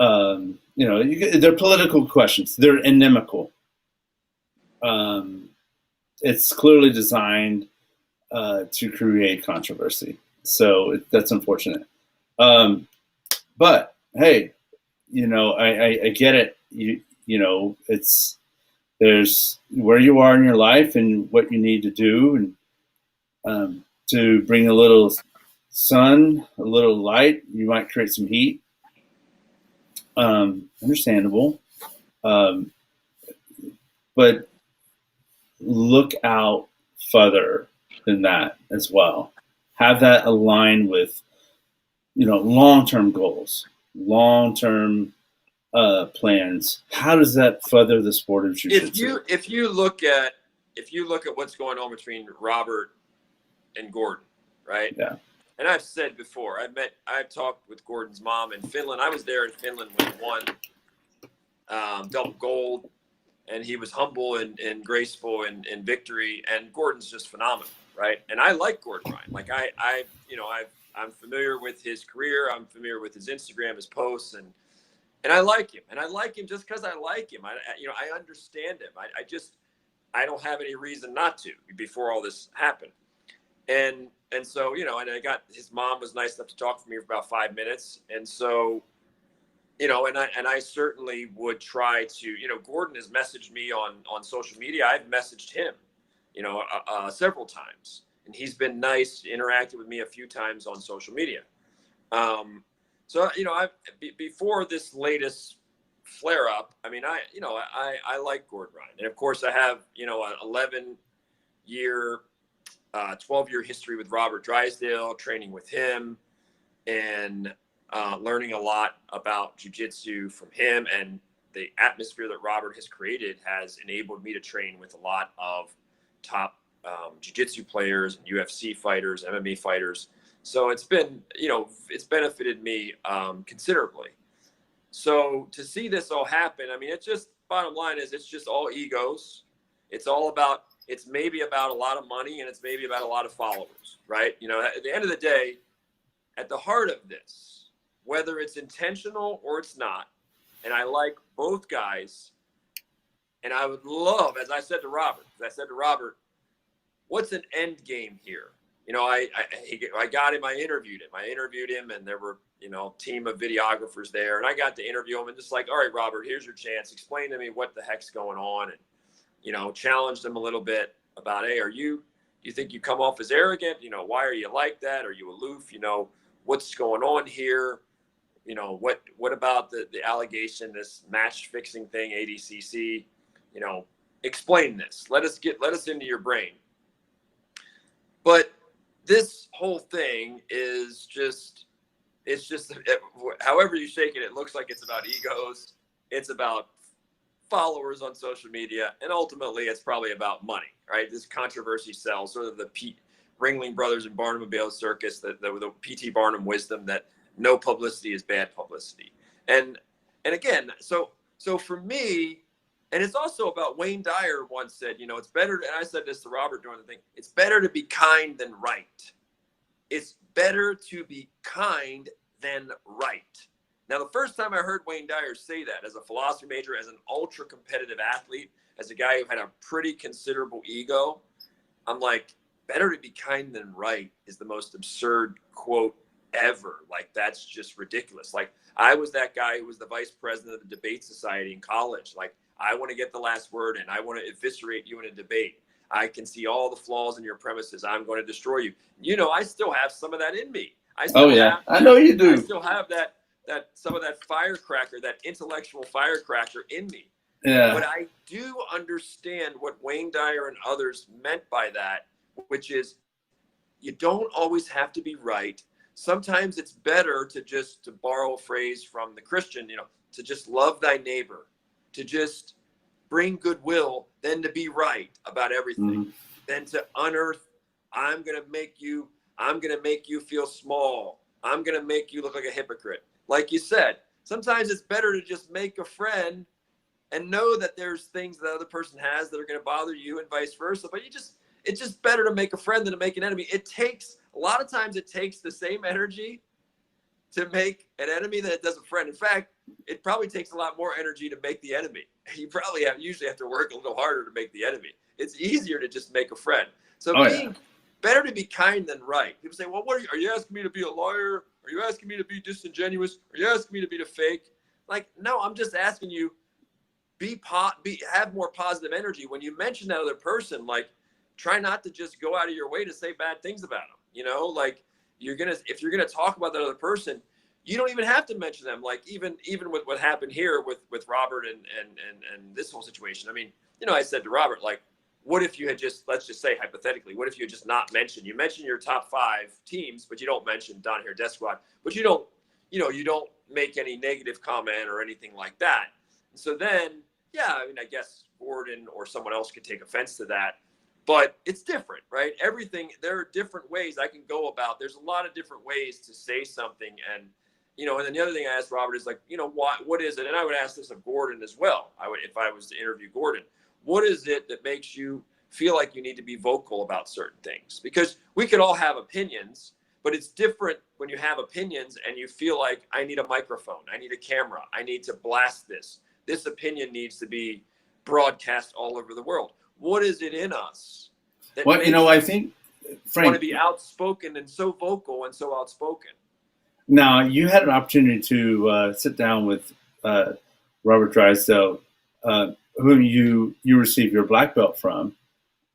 you know, they're political questions. They're inimical. It's clearly designed to create controversy. So that's unfortunate. But hey, you know, I get it. You know, there's where you are in your life and what you need to do, and to bring a little sun, a little light. You might create some heat. Understandable. But look out further than that as well. Have that align with, you know, long-term goals, long-term plans. How does that further the sport of jiu-jitsu? If you look at what's going on between Robert and Gordon, right? Yeah. And I've said before, I've talked with Gordon's mom in Finland. I was there in Finland when he won double gold, and he was humble and graceful in victory. And Gordon's just phenomenal, right? And I like Gordon Ryan. Like I'm familiar with his career. I'm familiar with his Instagram, his posts, and I like him. And I like him just because I like him. I understand him. I don't have any reason not to before all this happened. And so, you know, and his mom was nice enough to talk to me for about 5 minutes. And so, you know, and I certainly would try to, you know, Gordon has messaged me on social media. I've messaged him, you know, several times, and he's been nice, interacted with me a few times on social media. So, you know, before this latest flare up, I mean, I like Gordon Ryan. And of course I have, you know, an 11-year, 12-year history with Robert Drysdale, training with him, and learning a lot about jiu-jitsu from him. And the atmosphere that Robert has created has enabled me to train with a lot of top jiu-jitsu players, UFC fighters, MMA fighters. So it's been, it's benefited me considerably. So to see this all happen, I mean, it's just, bottom line is, it's just all egos. It's maybe about a lot of money, and it's maybe about a lot of followers, right? At the end of the day, at the heart of this, whether it's intentional or it's not, and I like both guys, and I would love, as I said to Robert, what's an end game here? I got him, I interviewed him, and there were, team of videographers there, and I got to interview him, and just like, all right, Robert, here's your chance. Explain to me what the heck's going on. And, challenged him a little bit about, hey, do you think you come off as arrogant? Why are you like that? Are you aloof? What's going on here? What about the allegation, this match fixing thing, ADCC? Explain this. Let us into your brain. But this whole thing is however you shake it, it looks like it's about egos. It's about followers on social media. And ultimately, it's probably about money, right? This controversy sells, sort of the Ringling Brothers and Barnum Circus, the P.T. Barnum wisdom that no publicity is bad publicity. And again, so for me, and it's also about, Wayne Dyer once said, it's better, and I said this to Robert during the thing, it's better to be kind than right. It's better to be kind than right. Now, the first time I heard Wayne Dyer say that, as a philosophy major, as an ultra competitive athlete, as a guy who had a pretty considerable ego, I'm like, better to be kind than right is the most absurd quote ever. Like, that's just ridiculous. Like, I was that guy who was the vice president of the debate society in college. Like, I want to get the last word in. I want to eviscerate you in a debate. I can see all the flaws in your premises. I'm going to destroy you. I still have some of that in me. I know you do. I still have that some of that firecracker, that intellectual firecracker in me. Yeah. But I do understand what Wayne Dyer and others meant by that, which is, you don't always have to be right. Sometimes it's better to borrow a phrase from the Christian, to just love thy neighbor, to just bring goodwill, than to be right about everything, than to unearth, I'm going to make you feel small. I'm going to make you look like a hypocrite. Like you said, sometimes it's better to just make a friend and know that there's things that the other person has that are going to bother you, and vice versa. But it's just better to make a friend than to make an enemy. A lot of times it takes the same energy to make an enemy than it does a friend. In fact, it probably takes a lot more energy to make the enemy. You probably usually have to work a little harder to make the enemy. It's easier to just make a friend. So better to be kind than right. People say, well, are you asking me to be a liar? Are you asking me to be disingenuous? Are you asking me to be the fake? Like, no, I'm just asking you, have more positive energy. When you mention that other person, like, try not to just go out of your way to say bad things about them. Like, if you're gonna talk about that other person, you don't even have to mention them. Like, even with what happened here with Robert and this whole situation. I mean, I said to Robert, like, what if you had let's just say hypothetically, what if you had just not mentioned, you mention your top 5 teams, but you don't mention Down Here Death Squad, but you don't make any negative comment or anything like that. And so then, yeah, I mean, I guess Gordon or someone else could take offense to that, but it's different, right? There are different ways I can go about. There's a lot of different ways to say something. And, and then the other thing I asked Robert is, like, what is it? And I would ask this of Gordon as well. If I was to interview Gordon, what is it that makes you feel like you need to be vocal about certain things? Because we could all have opinions, but it's different when you have opinions and you feel like, I need a microphone, I need a camera, I need to blast this. This opinion needs to be broadcast all over the world. What is it in us that I think, Frank, want to be outspoken and so vocal and so outspoken? Now, you had an opportunity to sit down with Robert Drysdale, whom you received your black belt from.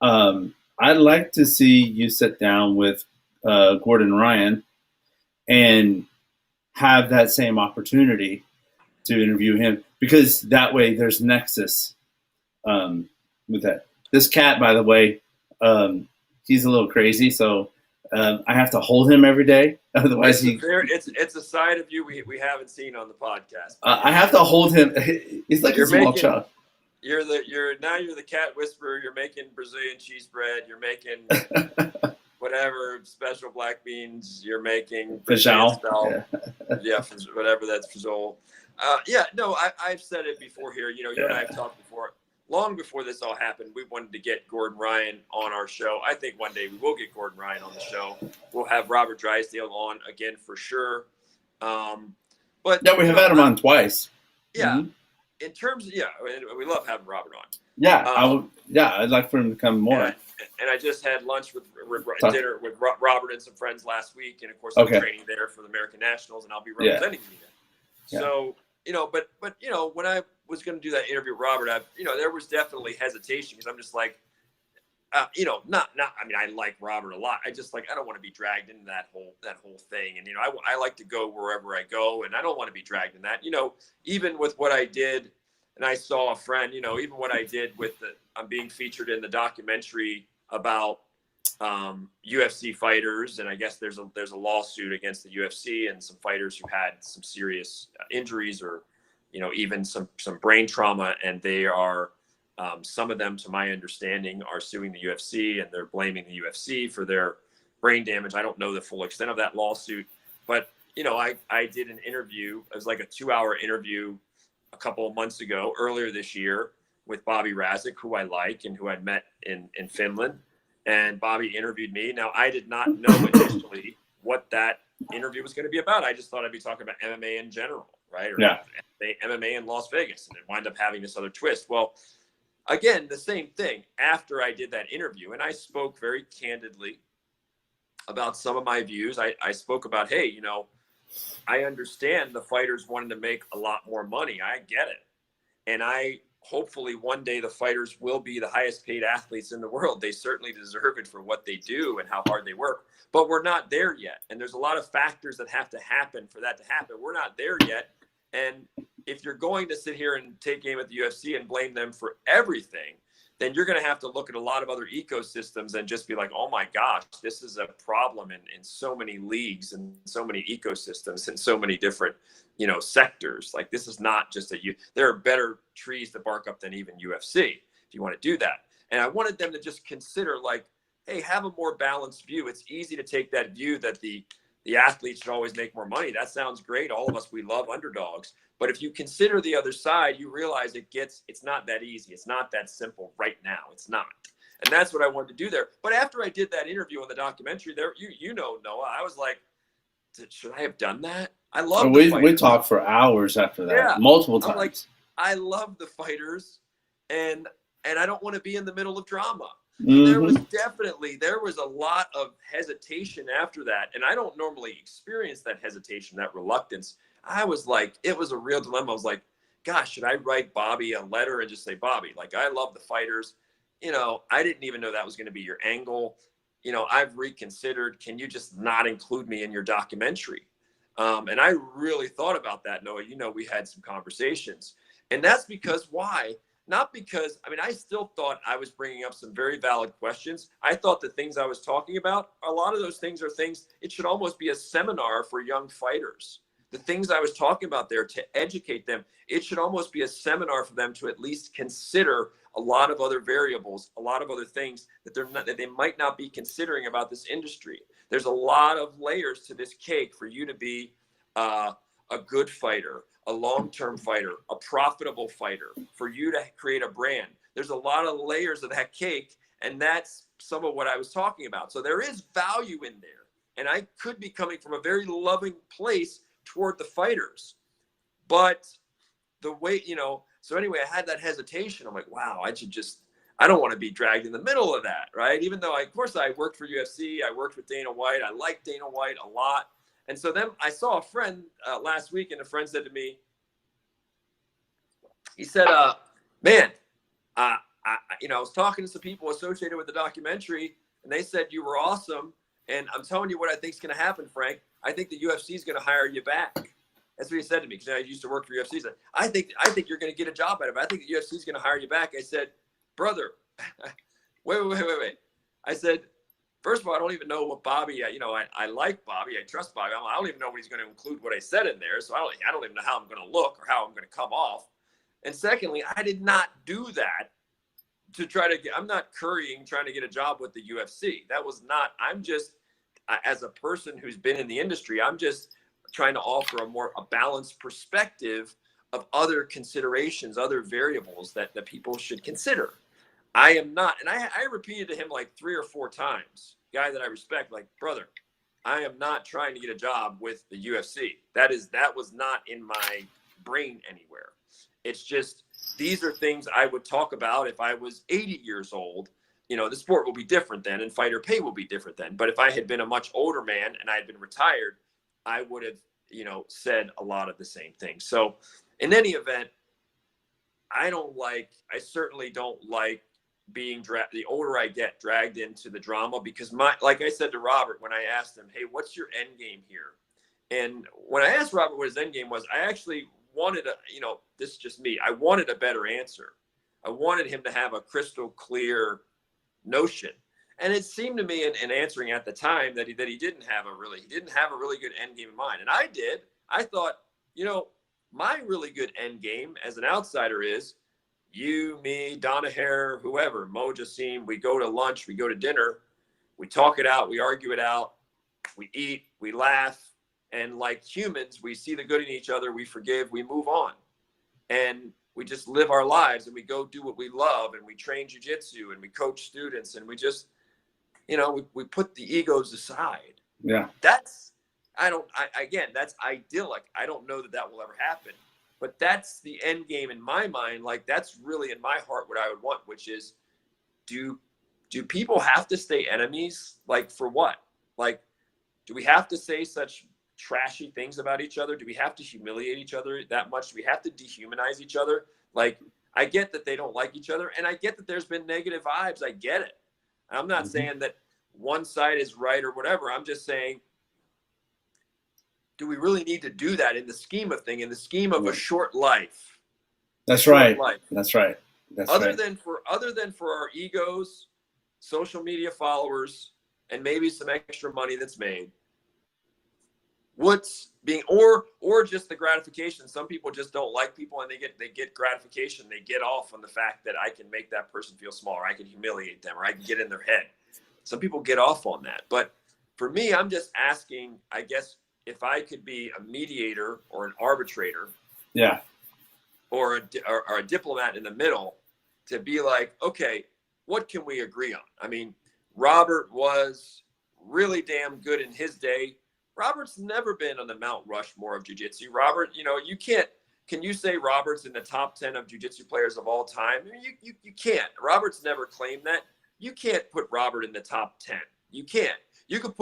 I'd like to see you sit down with Gordon Ryan and have that same opportunity to interview him, because that way there's nexus with that. This cat, by the way, he's a little crazy, so I have to hold him every day. Otherwise, it's a side of you we haven't seen on the podcast. I have to hold him. He's like a small child. You're the cat whisperer. You're making Brazilian cheese bread. You're making whatever special black beans you're making. Fajal. Yeah, whatever that's Fajol. Yeah, no, I've said it before here. You know, you and I have talked before. Long before this all happened, we wanted to get Gordon Ryan on our show. I think one day we will get Gordon Ryan on the show. We'll have Robert Drysdale on again for sure. But yeah, we have had him on twice. Yeah, in terms of we love having Robert on. Yeah, I'd like for him to come more. And I just had lunch with dinner with Robert and some friends last week, and of course I'm training there for the American Nationals, and I'll be representing you there. Yeah. So but when I was going to do that interview with Robert, there was definitely hesitation because I'm just like, I mean, I like Robert a lot. I just I don't want to be dragged into that whole thing. And, I like to go wherever I go, and I don't want to be dragged in that, even with what I did. And I saw a friend, even what I did with I'm being featured in the documentary about UFC fighters. And I guess there's a lawsuit against the UFC and some fighters who had some serious injuries or, even some brain trauma. And they are, some of them, to my understanding, are suing the UFC, and they're blaming the UFC for their brain damage. I don't know the full extent of that lawsuit, but I did an interview. It was like a 2-hour interview a couple of months ago, earlier this year, with Bobby Razik, who I like and who I met in Finland. And Bobby interviewed me. Now, I did not know initially what that interview was going to be about. I just thought I'd be talking about MMA in general, right? Or MMA in Las Vegas, and it wound up having this other twist. Well, again, the same thing. After I did that interview, and I spoke very candidly about some of my views, I spoke about, hey, I understand the fighters wanting to make a lot more money. I get it. And hopefully one day the fighters will be the highest paid athletes in the world. They certainly deserve it for what they do and how hard they work. But we're not there yet. And there's a lot of factors that have to happen for that to happen. We're not there yet. And if you're going to sit here and take aim at the UFC and blame them for everything, then you're going to have to look at a lot of other ecosystems and just be like, oh my gosh, this is a problem in so many leagues and so many ecosystems and so many different, sectors. Like, this is not just there are better trees to bark up than even UFC if you want to do that. And I wanted them to just consider, like, hey, have a more balanced view. It's easy to take that view that the athletes should always make more money. That sounds great. All of us, we love underdogs. But if you consider the other side, you realize it's not that easy. It's not that simple right now. It's not. And that's what I wanted to do there. But after I did that interview on the documentary there, Noah, I was like, should I have done that? I love the fighters. We talked for hours after that, multiple times. I'm like, I love the fighters, and I don't want to be in the middle of drama. Mm-hmm. There was a lot of hesitation after that. And I don't normally experience that hesitation, that reluctance. I was like, it was a real dilemma. I was like, gosh, should I write Bobby a letter and just say, Bobby, like, I love the fighters. I didn't even know that was going to be your angle. I've reconsidered. Can you just not include me in your documentary? And I really thought about that, Noah. We had some conversations. And that's because why? Not because, I still thought I was bringing up some very valid questions. I thought the things I was talking about, a lot of those things are things, it should almost be a seminar for young fighters. The things I was talking about there to educate them, it should almost be a seminar for them to at least consider a lot of other variables, a lot of other things that they might not be considering about this industry. There's a lot of layers to this cake for you to be a good fighter, a long-term fighter, a profitable fighter, for you to create a brand. There's a lot of layers of that cake, and that's some of what I was talking about. So there is value in there, and I could be coming from a very loving place toward the fighters. But the way, so anyway, I had that hesitation. I'm like, wow, I don't want to be dragged in the middle of that, right? Even though, of course, I worked for UFC, I worked with Dana White, I like Dana White a lot. And so then I saw a friend last week, and a friend said to me, he said, man, I was talking to some people associated with the documentary, and they said you were awesome. And I'm telling you what I think is going to happen, Frank. I think the UFC is going to hire you back. That's what he said to me, because I used to work for UFC. He said, I think you're going to get a job out of it. I think the UFC is going to hire you back. I said, brother, wait. I said, first of all, I don't even know what Bobby, I like Bobby. I trust Bobby. I don't even know what he's going to include what I said in there. So I don't even know how I'm going to look or how I'm going to come off. And secondly, I did not do that to try to get, I'm not currying trying to get a job with the UFC. That was not, I'm just, as a person who's been in the industry, I'm just trying to offer a balanced perspective of other considerations, other variables that people should consider. I am not, and I repeated to him like 3 or 4 times, guy that I respect, like, brother, I am not trying to get a job with the UFC. That was not in my brain anywhere. It's just, these are things I would talk about if I was 80 years old. You know, the sport will be different then and fighter pay will be different then. But if I had been a much older man and I had been retired, I would have, you know, said a lot of the same things. So in any event, I certainly don't like being the older I get, dragged into the drama, because like I said to Robert, when I asked him, hey, what's your end game here? And when I asked Robert what his end game was, I actually wanted this is just me. I wanted a better answer. I wanted him to have a crystal clear notion. And it seemed to me in answering at the time that he didn't have a really good end game in mind. And I did. I thought, you know, my really good end game as an outsider is you, me, Donna Hare, whoever, Mo Jassim, we go to lunch, we go to dinner, we talk it out, we argue it out, we eat, we laugh. And like humans, we see the good in each other, we forgive, we move on. And we just live our lives and we go do what we love, and we train jiu-jitsu and we coach students, and we just, you know, we put the egos aside. Yeah. That's idyllic. I don't know that will ever happen, but that's the end game in my mind. Like, that's really in my heart what I would want, which is, do people have to stay enemies? Like, for what? Like, do we have to say such trashy things about each other? Do we have to humiliate each other that much? Do we have to dehumanize each other? Like, I get that they don't like each other, and I get that there's been negative vibes. I get it. I'm not saying that one side is right or whatever. I'm just saying, do we really need to do that in the scheme of thing, in the scheme of a short life? That's right. That's right. Other than for our egos, social media followers, and maybe some extra money that's made, what's being, or just the gratification. Some people just don't like people, and they get gratification. They get off on the fact that I can make that person feel small, or I can humiliate them, or I can get in their head. Some people get off on that. But for me, I'm just asking, I guess, if I could be a mediator or an arbitrator, yeah, or a diplomat in the middle, to be like, okay, what can we agree on? I mean, Robert was really damn good in his day. Robert's never been on the Mount Rushmore of jiu-jitsu. Robert, you know, can you say Robert's in the top 10 of jiu-jitsu players of all time? I mean, you can't. Robert's never claimed that. You can't put Robert in the top 10. You can't. You could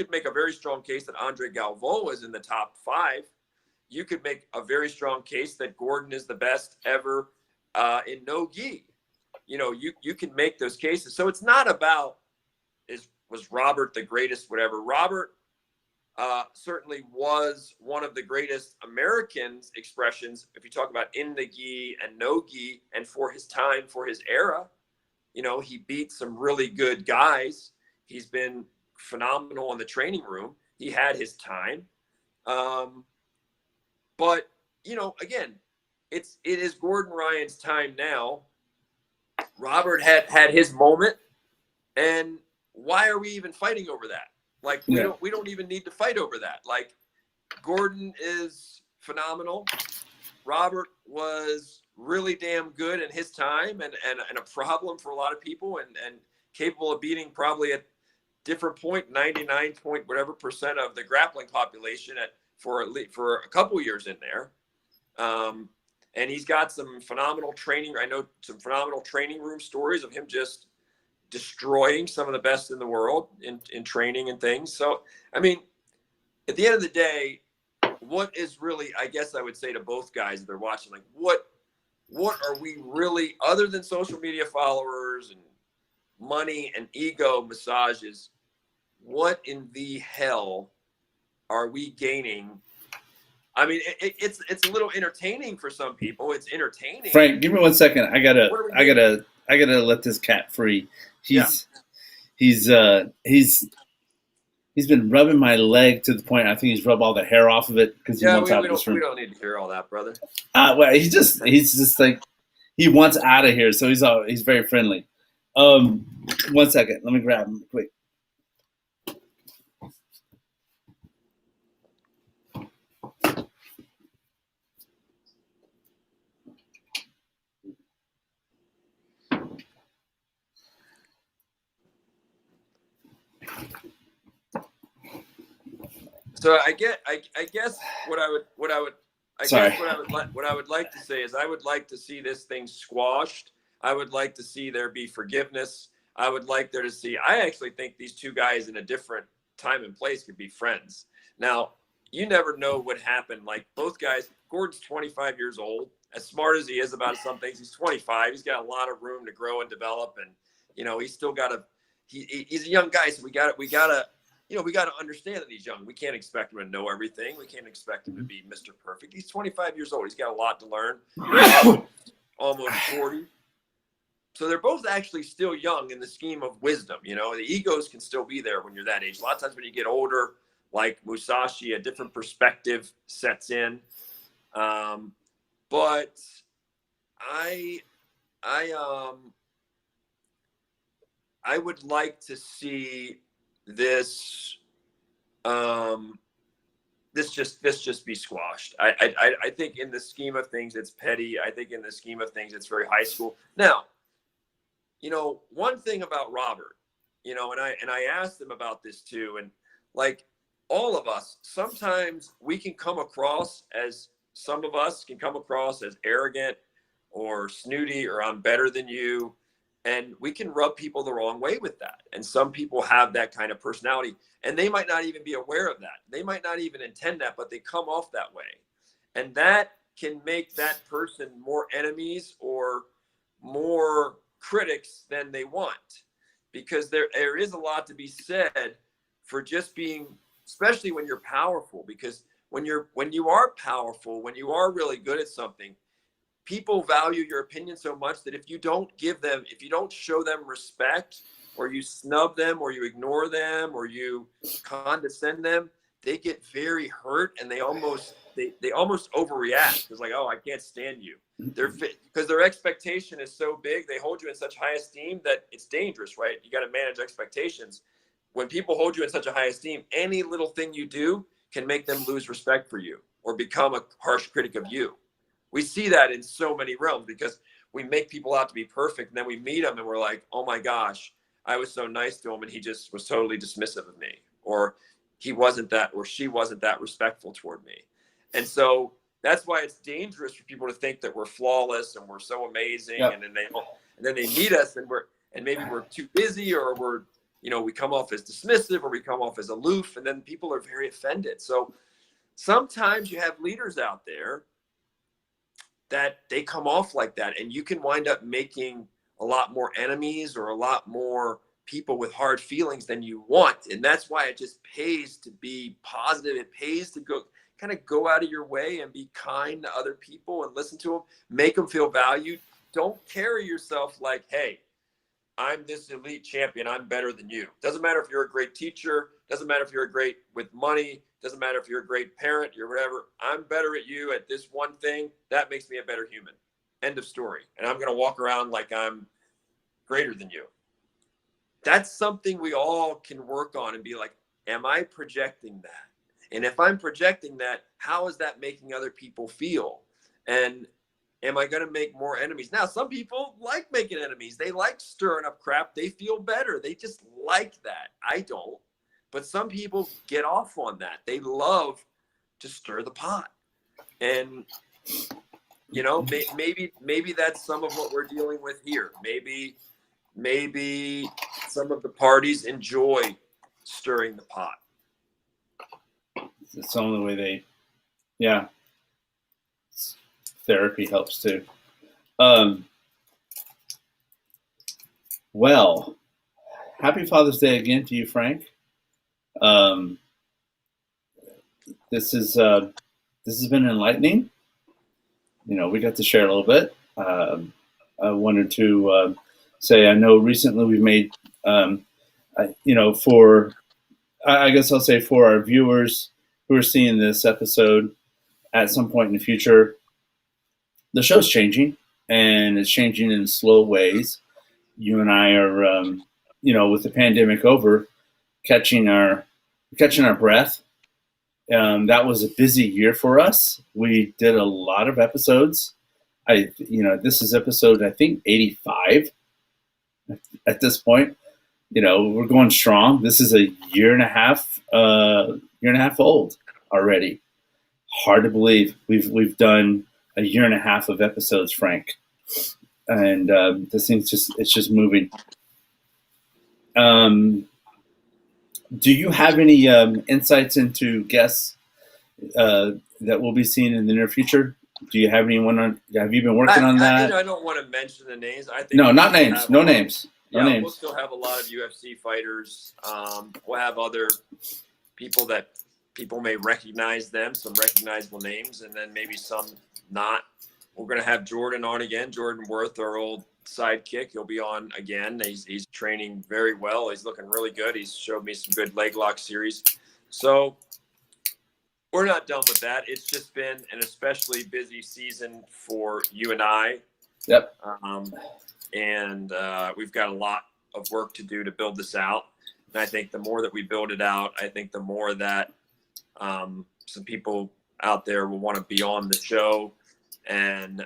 make a very strong case that Andre Galvão is in the top 5. You could make a very strong case that Gordon is the best ever in no-gi. You know, you can make those cases. So it's not about was Robert the greatest, whatever. Robert certainly was one of the greatest American expressions, if you talk about in the gi and no gi, and for his time, for his era. You know, he beat some really good guys. He's been phenomenal in the training room. He had his time. But, you know, again, it is Gordon Ryan's time now. Robert had his moment, and why are we even fighting over that? Like, we don't even need to fight over that. Like, Gordon is phenomenal. Robert was really damn good in his time, and a problem for a lot of people, and capable of beating probably a different point, 99 point whatever percent of the grappling population for a couple years in there. And he's got some phenomenal training. I know some phenomenal training room stories of him just destroying some of the best in the world in training and things. So, I mean, at the end of the day, what is really, I guess I would say to both guys that they're watching, like, what are we really, other than social media followers and money and ego massages, what in the hell are we gaining? I mean, it's a little entertaining for some people. It's entertaining. Frank, give me 1 second. I gotta let this cat free. He's been rubbing my leg to the point I think he's rubbed all the hair off of it because he wants out of this room. We don't need to hear all that, brother. Well, he's just like, he wants out of here, so he's very friendly. 1 second, let me grab him quick. So I guess what I would like to say is I would like to see this thing squashed. I would like to see there be forgiveness. I would like there to see. I actually think these two guys in a different time and place could be friends. Now, you never know what happened. Like both guys, Gordon's 25 years old. As smart as he is about some things, he's 25. He's got a lot of room to grow and develop, and he's still got to. He's a young guy, so we got to we got to understand that he's young. We can't expect him to know everything. We can't expect him to be Mr. Perfect. He's 25 years old. He's got a lot to learn. Almost 40. So they're both actually still young in the scheme of wisdom. The egos can still be there when you're that age. A lot of times when you get older, like Musashi, a different perspective sets in. But I would like to see this this just be squashed. I think in the scheme of things it's petty. I think in the scheme of things it's very high school. Now, one thing about Robert, and I asked him about this too, and like all of us, sometimes some of us can come across as arrogant or snooty or I'm better than you. And we can rub people the wrong way with that. And some people have that kind of personality, and they might not even be aware of that. They might not even intend that, but they come off that way. And that can make that person more enemies or more critics than they want, because there is a lot to be said for just being, especially when you're powerful, because when you are powerful, when you are really good at something, people value your opinion so much that if you don't show them respect, or you snub them, or you ignore them, or you condescend them, they get very hurt, and they almost overreact. It's like, oh, I can't stand you. Because their expectation is so big, they hold you in such high esteem that it's dangerous, right? You got to manage expectations. When people hold you in such a high esteem, any little thing you do can make them lose respect for you or become a harsh critic of you. We see that in so many realms because we make people out to be perfect, and then we meet them and we're like, oh my gosh, I was so nice to him and he just was totally dismissive of me, or he wasn't that, or she wasn't that respectful toward me. And so that's why it's dangerous for people to think that we're flawless and we're so amazing. Yep. And then they meet us and maybe we're too busy, or we come off as dismissive, or we come off as aloof, and then people are very offended. So sometimes you have leaders out there that they come off like that, and you can wind up making a lot more enemies or a lot more people with hard feelings than you want. And that's why it just pays to be positive. It pays to go out of your way and be kind to other people and listen to them, make them feel valued. Don't carry yourself like, hey, I'm this elite champion, I'm better than you. Doesn't matter if you're a great teacher, doesn't matter if you're a great with money, doesn't matter if you're a great parent, you're whatever. I'm better at you at this one thing. That makes me a better human. End of story. And I'm going to walk around like I'm greater than you. That's something we all can work on and be like, am I projecting that? And if I'm projecting that, how is that making other people feel? And am I going to make more enemies? Now, some people like making enemies. They like stirring up crap. They feel better. They just like that. I don't. But some people get off on that. They love to stir the pot. And, maybe that's some of what we're dealing with here. Maybe some of the parties enjoy stirring the pot. It's the only way therapy helps too. Well, happy Father's Day again to you, Frank. This has been enlightening. We got to share a little bit. I wanted to say, I know recently we've made, I guess I'll say for our viewers who are seeing this episode at some point in the future, the show's changing. and it's changing in slow ways. You and I are, with the pandemic over, catching our breath. That was a busy year for us. We did a lot of episodes. This is episode, I think, 85 at this point. We're going strong. This is a year and a half old already. Hard to believe we've done a year and a half of episodes, Frank. And this thing's just moving. Do you have any insights into guests that we'll be seeing in the near future? Do you have anyone on? Have you been working on that? I don't want to mention the names. I think no, not names. No names. No names. We'll still have a lot of UFC fighters. We'll have other people that people may recognize them, some recognizable names, and then maybe some not. We're going to have Jordan on again. Jordan Worth, our old sidekick. He'll be on again. He's training very well. He's looking really good. He's showed me some good leg lock series. So we're not done with that. It's just been an especially busy season for you and I. Yep. And we've got a lot of work to do to build this out. And I think the more that we build it out, I think the more that some people out there will want to be on the show. And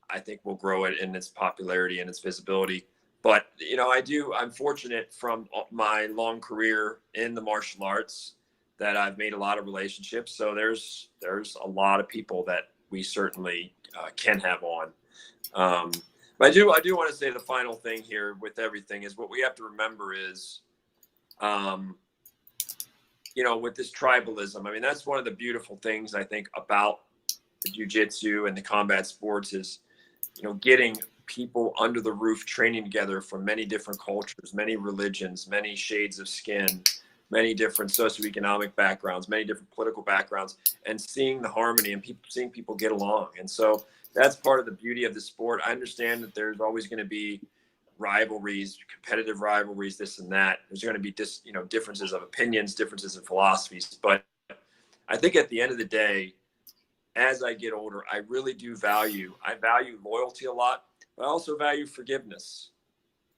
I think we'll grow it in its popularity and its visibility. But, I'm fortunate from my long career in the martial arts that I've made a lot of relationships. So there's a lot of people that we certainly can have on. But I do want to say the final thing here with everything is what we have to remember is, with this tribalism, I mean, that's one of the beautiful things I think about the jiu-jitsu and the combat sports is, getting people under the roof training together from many different cultures, many religions, many shades of skin, many different socioeconomic backgrounds, many different political backgrounds, and seeing the harmony and seeing people get along. And so that's part of the beauty of the sport. I understand that there's always going to be rivalries, competitive rivalries, this and that. There's going to be differences of opinions, differences in philosophies. But I think at the end of the day, as I get older, I really do value loyalty a lot, but I also value forgiveness.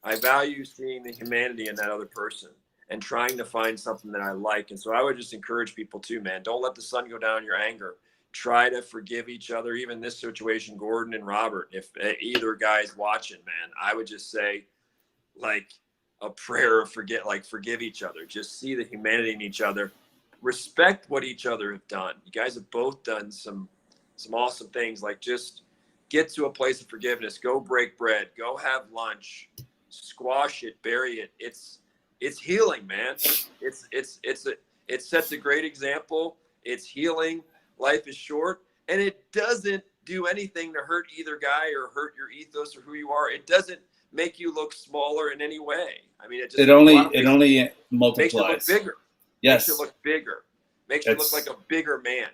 I value seeing the humanity in that other person and trying to find something that I like. And so I would just encourage people too, man, don't let the sun go down your anger. Try to forgive each other. Even this situation, Gordon and Robert, if either guy's watching, man, I would just say like a prayer of forgive each other. Just see the humanity in each other. Respect what each other have done. You guys have both done some awesome things. Like just get to a place of forgiveness. Go break bread. Go have lunch. Squash it. Bury it. It's healing, man. It sets a great example. It's healing. Life is short, and it doesn't do anything to hurt either guy or hurt your ethos or who you are. It doesn't make you look smaller in any way. I mean, it only multiplies. Makes you look bigger. Yes. Makes you look bigger. Makes you look like a bigger man.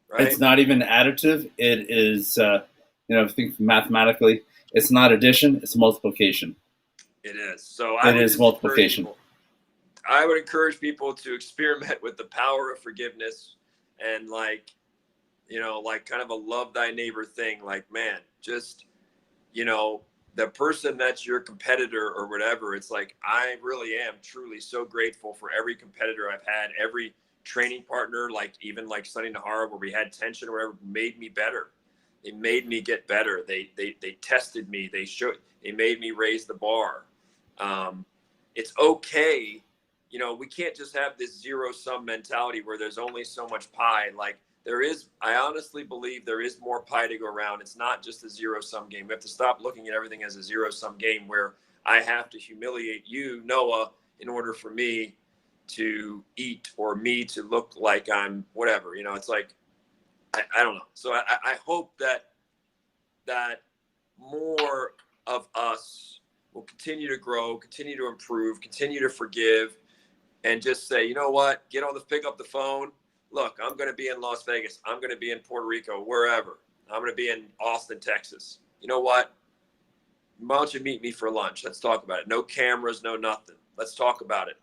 Right? It's not even additive. It is, I think mathematically, it's not addition, it's multiplication. It is. So it is multiplication. I would encourage people to experiment with the power of forgiveness and kind of a love thy neighbor thing. Like, man, just, the person that's your competitor or whatever, it's like, I really am truly so grateful for every competitor I've had, every training partner, like even like Sunny Nahara, where we had tension or whatever, made me better. They made me get better. They tested me. They made me raise the bar. It's okay. We can't just have this zero-sum mentality where there's only so much pie. Like I honestly believe there is more pie to go around. It's not just a zero-sum game. We have to stop looking at everything as a zero-sum game where I have to humiliate you, Noah, in order for me to eat or me to look like I'm whatever. It's like, I don't know. So I hope that more of us will continue to grow, continue to improve, continue to forgive, and just say, you know what, pick up the phone. Look, I'm going to be in Las Vegas. I'm going to be in Puerto Rico, wherever. I'm going to be in Austin, Texas. You know what? Why don't you meet me for lunch? Let's talk about it. No cameras, no nothing. Let's talk about it.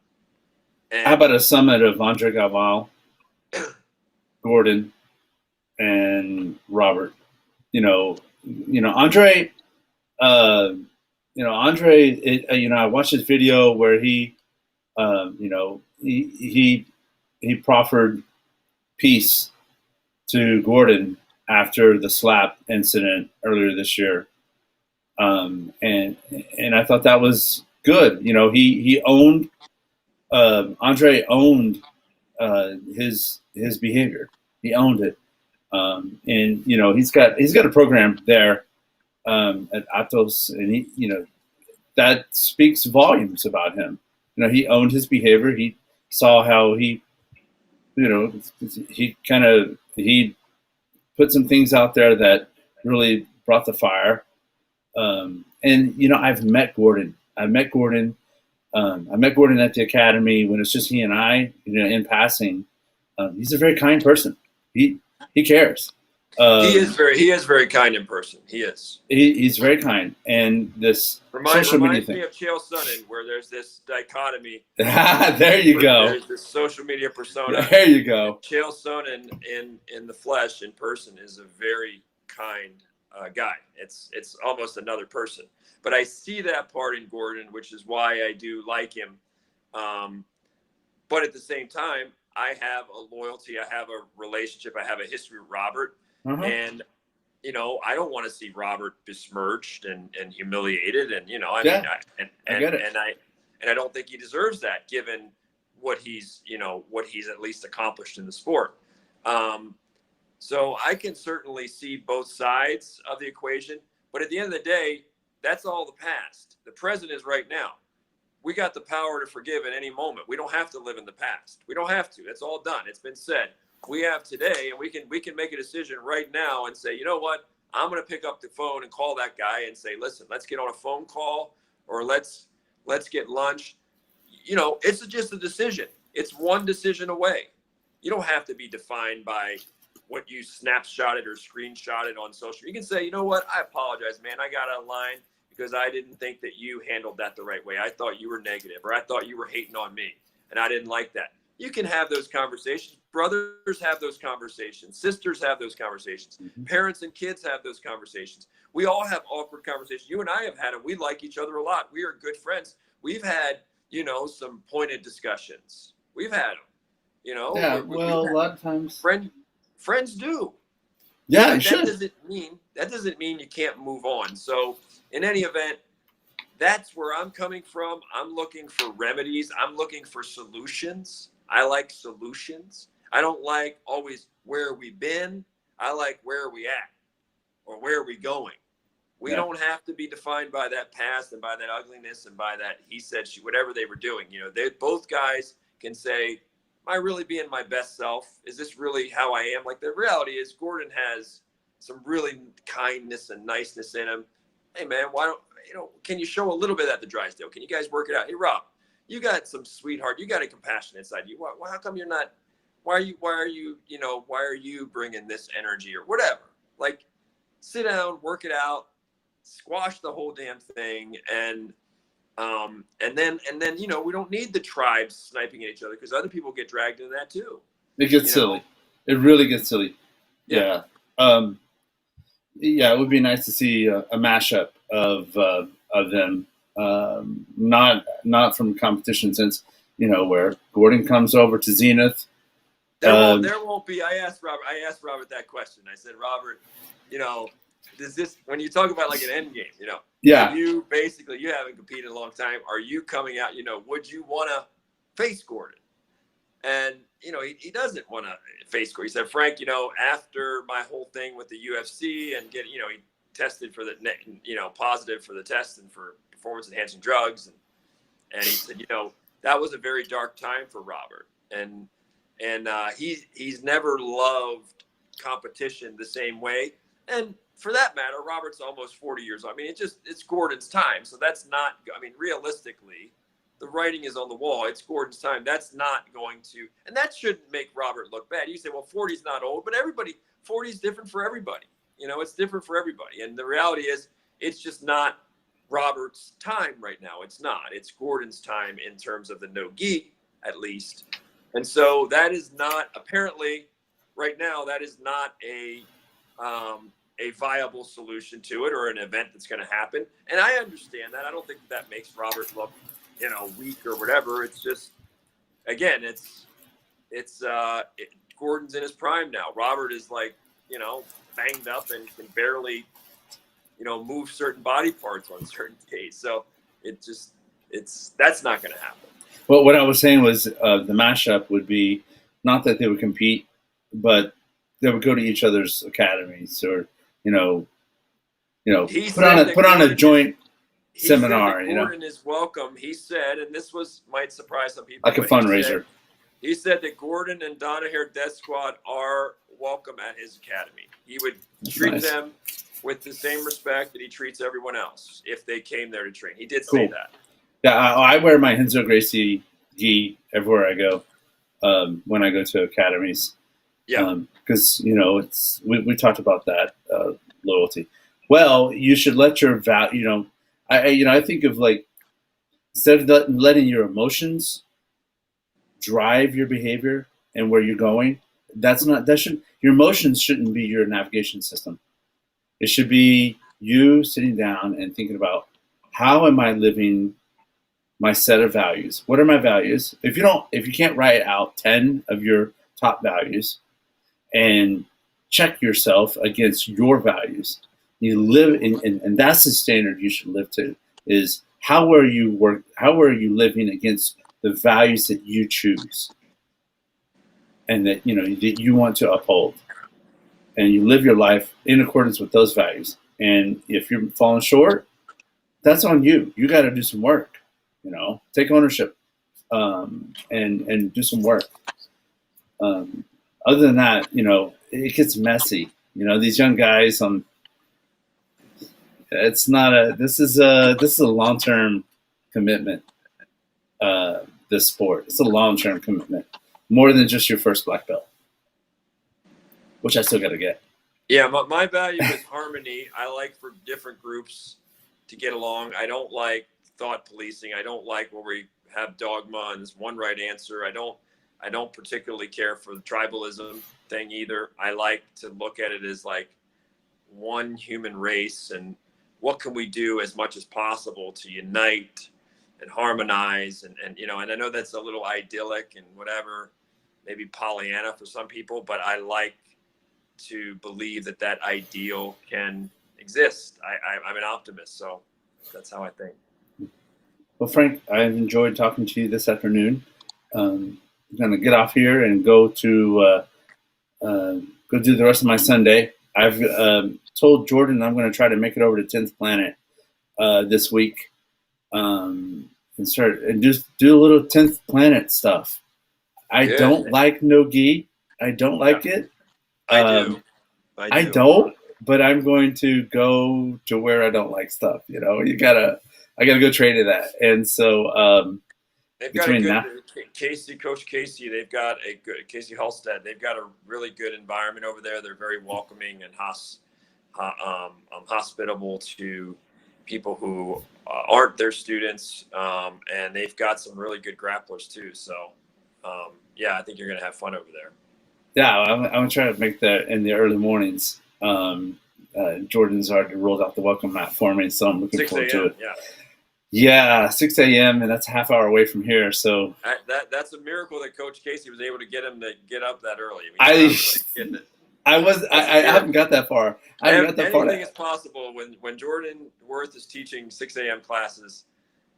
How about a summit of Andre Galval, Gordon, and Robert? Andre. Andre. I watched his video where he proffered peace to Gordon after the slap incident earlier this year, and I thought that was good. He owned Andre owned his behavior. He owned it, and he's got a program there at Atos, and that speaks volumes about him. He owned his behavior. He saw how he put some things out there that really brought the fire. And I've met Gordon. I met Gordon at the academy when it's just he and I. In passing, he's a very kind person. He cares. He is very kind in person. He is. He's very kind, and this social media reminds thing. Me of Chael Sonnen, where there's this dichotomy. There you go. There's this social media persona. There you go. Chael Sonnen in the flesh, in person, is a very kind guy. It's almost another person. But I see that part in Gordon, which is why I do like him. But at the same time, I have a loyalty. I have a relationship. I have a history with Robert. Uh-huh. And, I don't want to see Robert besmirched and humiliated. And, I get it. And I don't think he deserves that, given what he's at least accomplished in the sport. So I can certainly see both sides of the equation. But at the end of the day, that's all the past. The present is right now. We got the power to forgive at any moment. We don't have to live in the past. We don't have to. It's all done. It's been said. We have today, and we can make a decision right now and say, you know what? I'm going to pick up the phone and call that guy and say, listen, let's get on a phone call, or let's get lunch. It's just a decision. It's one decision away. You don't have to be defined by what you snapshotted or screenshotted on social. You can say, you know what? I apologize, man. I got out of line because I didn't think that you handled that the right way. I thought you were negative, or I thought you were hating on me, and I didn't like that. You can have those conversations. Brothers have those conversations. Sisters have those conversations. Mm-hmm. Parents and kids have those conversations. We all have awkward conversations. You and I have had them. We like each other a lot. We are good friends. We've had, some pointed discussions. We've had them, Yeah, a lot of times. Friends do. Yeah, but that doesn't mean you can't move on. So in any event, that's where I'm coming from. I'm looking for remedies. I'm looking for solutions. I like solutions. I don't like always where we've been. I like where are we at, or where are we going. We don't have to be defined by that past and by that ugliness and by that he said, she, whatever they were doing. They both guys can say, am I really being my best self? Is this really how I am? Like, the reality is Gordon has some really kindness and niceness in him. Hey man, why don't, can you show a little bit at the Drysdale? Can you guys work it out? Hey Rob, you got some sweetheart. You got a compassion inside you. Why how come you're not? Why are you bringing this energy or whatever? Like, sit down, work it out, squash the whole damn thing, and then we don't need the tribes sniping at each other, because other people get dragged into that too. It gets silly. It really gets silly. Yeah. It would be nice to see a mashup of them, not from competition sense, where Gordon comes over to Zenith. There won't be. I asked Robert that question. I said, Robert, does this, when you talk about like an end game, you haven't competed in a long time. Are you coming out, would you want to face Gordon? And, he doesn't want to face Gordon. He said, Frank, after my whole thing with the UFC and he tested for the, positive for the test and for performance enhancing drugs. And he said, that was a very dark time for Robert. And he's never loved competition the same way. And for that matter, Robert's almost 40 years old. I mean, it's Gordon's time. So that's not, realistically, the writing is on the wall. It's Gordon's time. That's not going to, and that shouldn't make Robert look bad. You say, well, 40 is not old, but 40 is different for everybody. It's different for everybody. And the reality is, it's just not Robert's time right now. It's not. It's Gordon's time in terms of the no-gi, at least. And so that is not, apparently, right now, that is not a a viable solution to it or an event that's going to happen. And I understand that. I don't think that makes Robert look, weak or whatever. It's just, again, Gordon's in his prime now. Robert is like, banged up and can barely, move certain body parts on certain days. So that's not going to happen. Well, what I was saying was the mashup would be not that they would compete, but they would go to each other's academies, or put on a joint seminar. Gordon is welcome. He said, and this might surprise some people, like a fundraiser. He said that Gordon and Donaher Death Squad are welcome at his academy. He would treat them with the same respect that he treats everyone else if they came there to train. He did say that. Yeah, I wear my Renzo Gracie gi everywhere I go when I go to academies. Yeah, because we talked about that loyalty. Well, you should let your I think of like, instead of letting your emotions drive your behavior and where you're going, your emotions shouldn't be your navigation system. It should be you sitting down and thinking about, how am I living my set of values? What are my values? If you can't write out 10 of your top values and check yourself against your values, you live in, and that's the standard you should live to, is how are you living against the values that you choose and that you want to uphold, and you live your life in accordance with those values. And if you're falling short, that's on you. You got to do some work, take ownership, and do some work. Other than that, it gets messy. These young guys this is a long-term commitment. This sport, it's a long-term commitment, more than just your first black belt, which I still got to get. Yeah, my value is harmony. I like for different groups to get along. I don't like thought policing. I don't like where we have dogma and there's one right answer. I don't particularly care for the tribalism thing either. I like to look at it as like one human race, and what can we do as much as possible to unite and harmonize, and I know that's a little idyllic and whatever, maybe Pollyanna for some people, but I like to believe that ideal can exist. I'm an optimist, so that's how I think. Well, Frank, I've enjoyed talking to you this afternoon. I'm gonna get off here and go do the rest of my Sunday. I've told Jordan I'm going to try to make it over to 10th Planet this week, and start and just do a little 10th Planet stuff. I don't like no-gi. I don't like it. I don't, but I'm going to go to where I don't like stuff. I gotta go train to that. And so they've got a good Coach Casey. They've got a good Casey Halstead. They've got a really good environment over there. They're very welcoming and hospitable to people who aren't their students, and they've got some really good grapplers too. So, I think you're gonna have fun over there. Yeah, I'm gonna try to make that in the early mornings. Jordan's already rolled out the welcome mat for me, so I'm looking forward to it. Yeah, 6 a.m. and that's a half hour away from here. So that's a miracle that Coach Casey was able to get him to get up that early. I haven't got that far. Anything is possible when Jordan Worth is teaching 6 a.m. classes.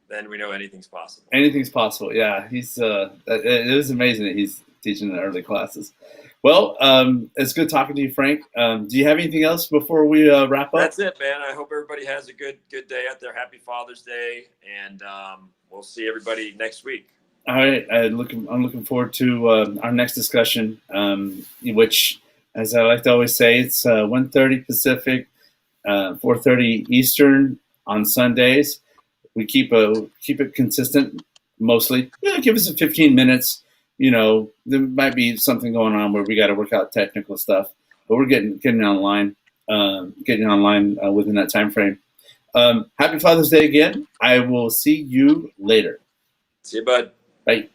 Then we know anything's possible. Anything's possible. Yeah, he's. It is amazing that he's teaching the early classes. Well, it's good talking to you, Frank. Do you have anything else before we wrap up? That's it, man. I hope everybody has a good day out there. Happy Father's Day, and we'll see everybody next week. All right. I'm looking forward to our next discussion, which, as I like to always say, it's 1:30 Pacific, 4:30 Eastern on Sundays. We keep it consistent mostly. Give us 15 minutes. There might be something going on where we got to work out technical stuff, but we're getting online within that time frame. Happy Father's Day again. I will see you later. See you, bud. Bye.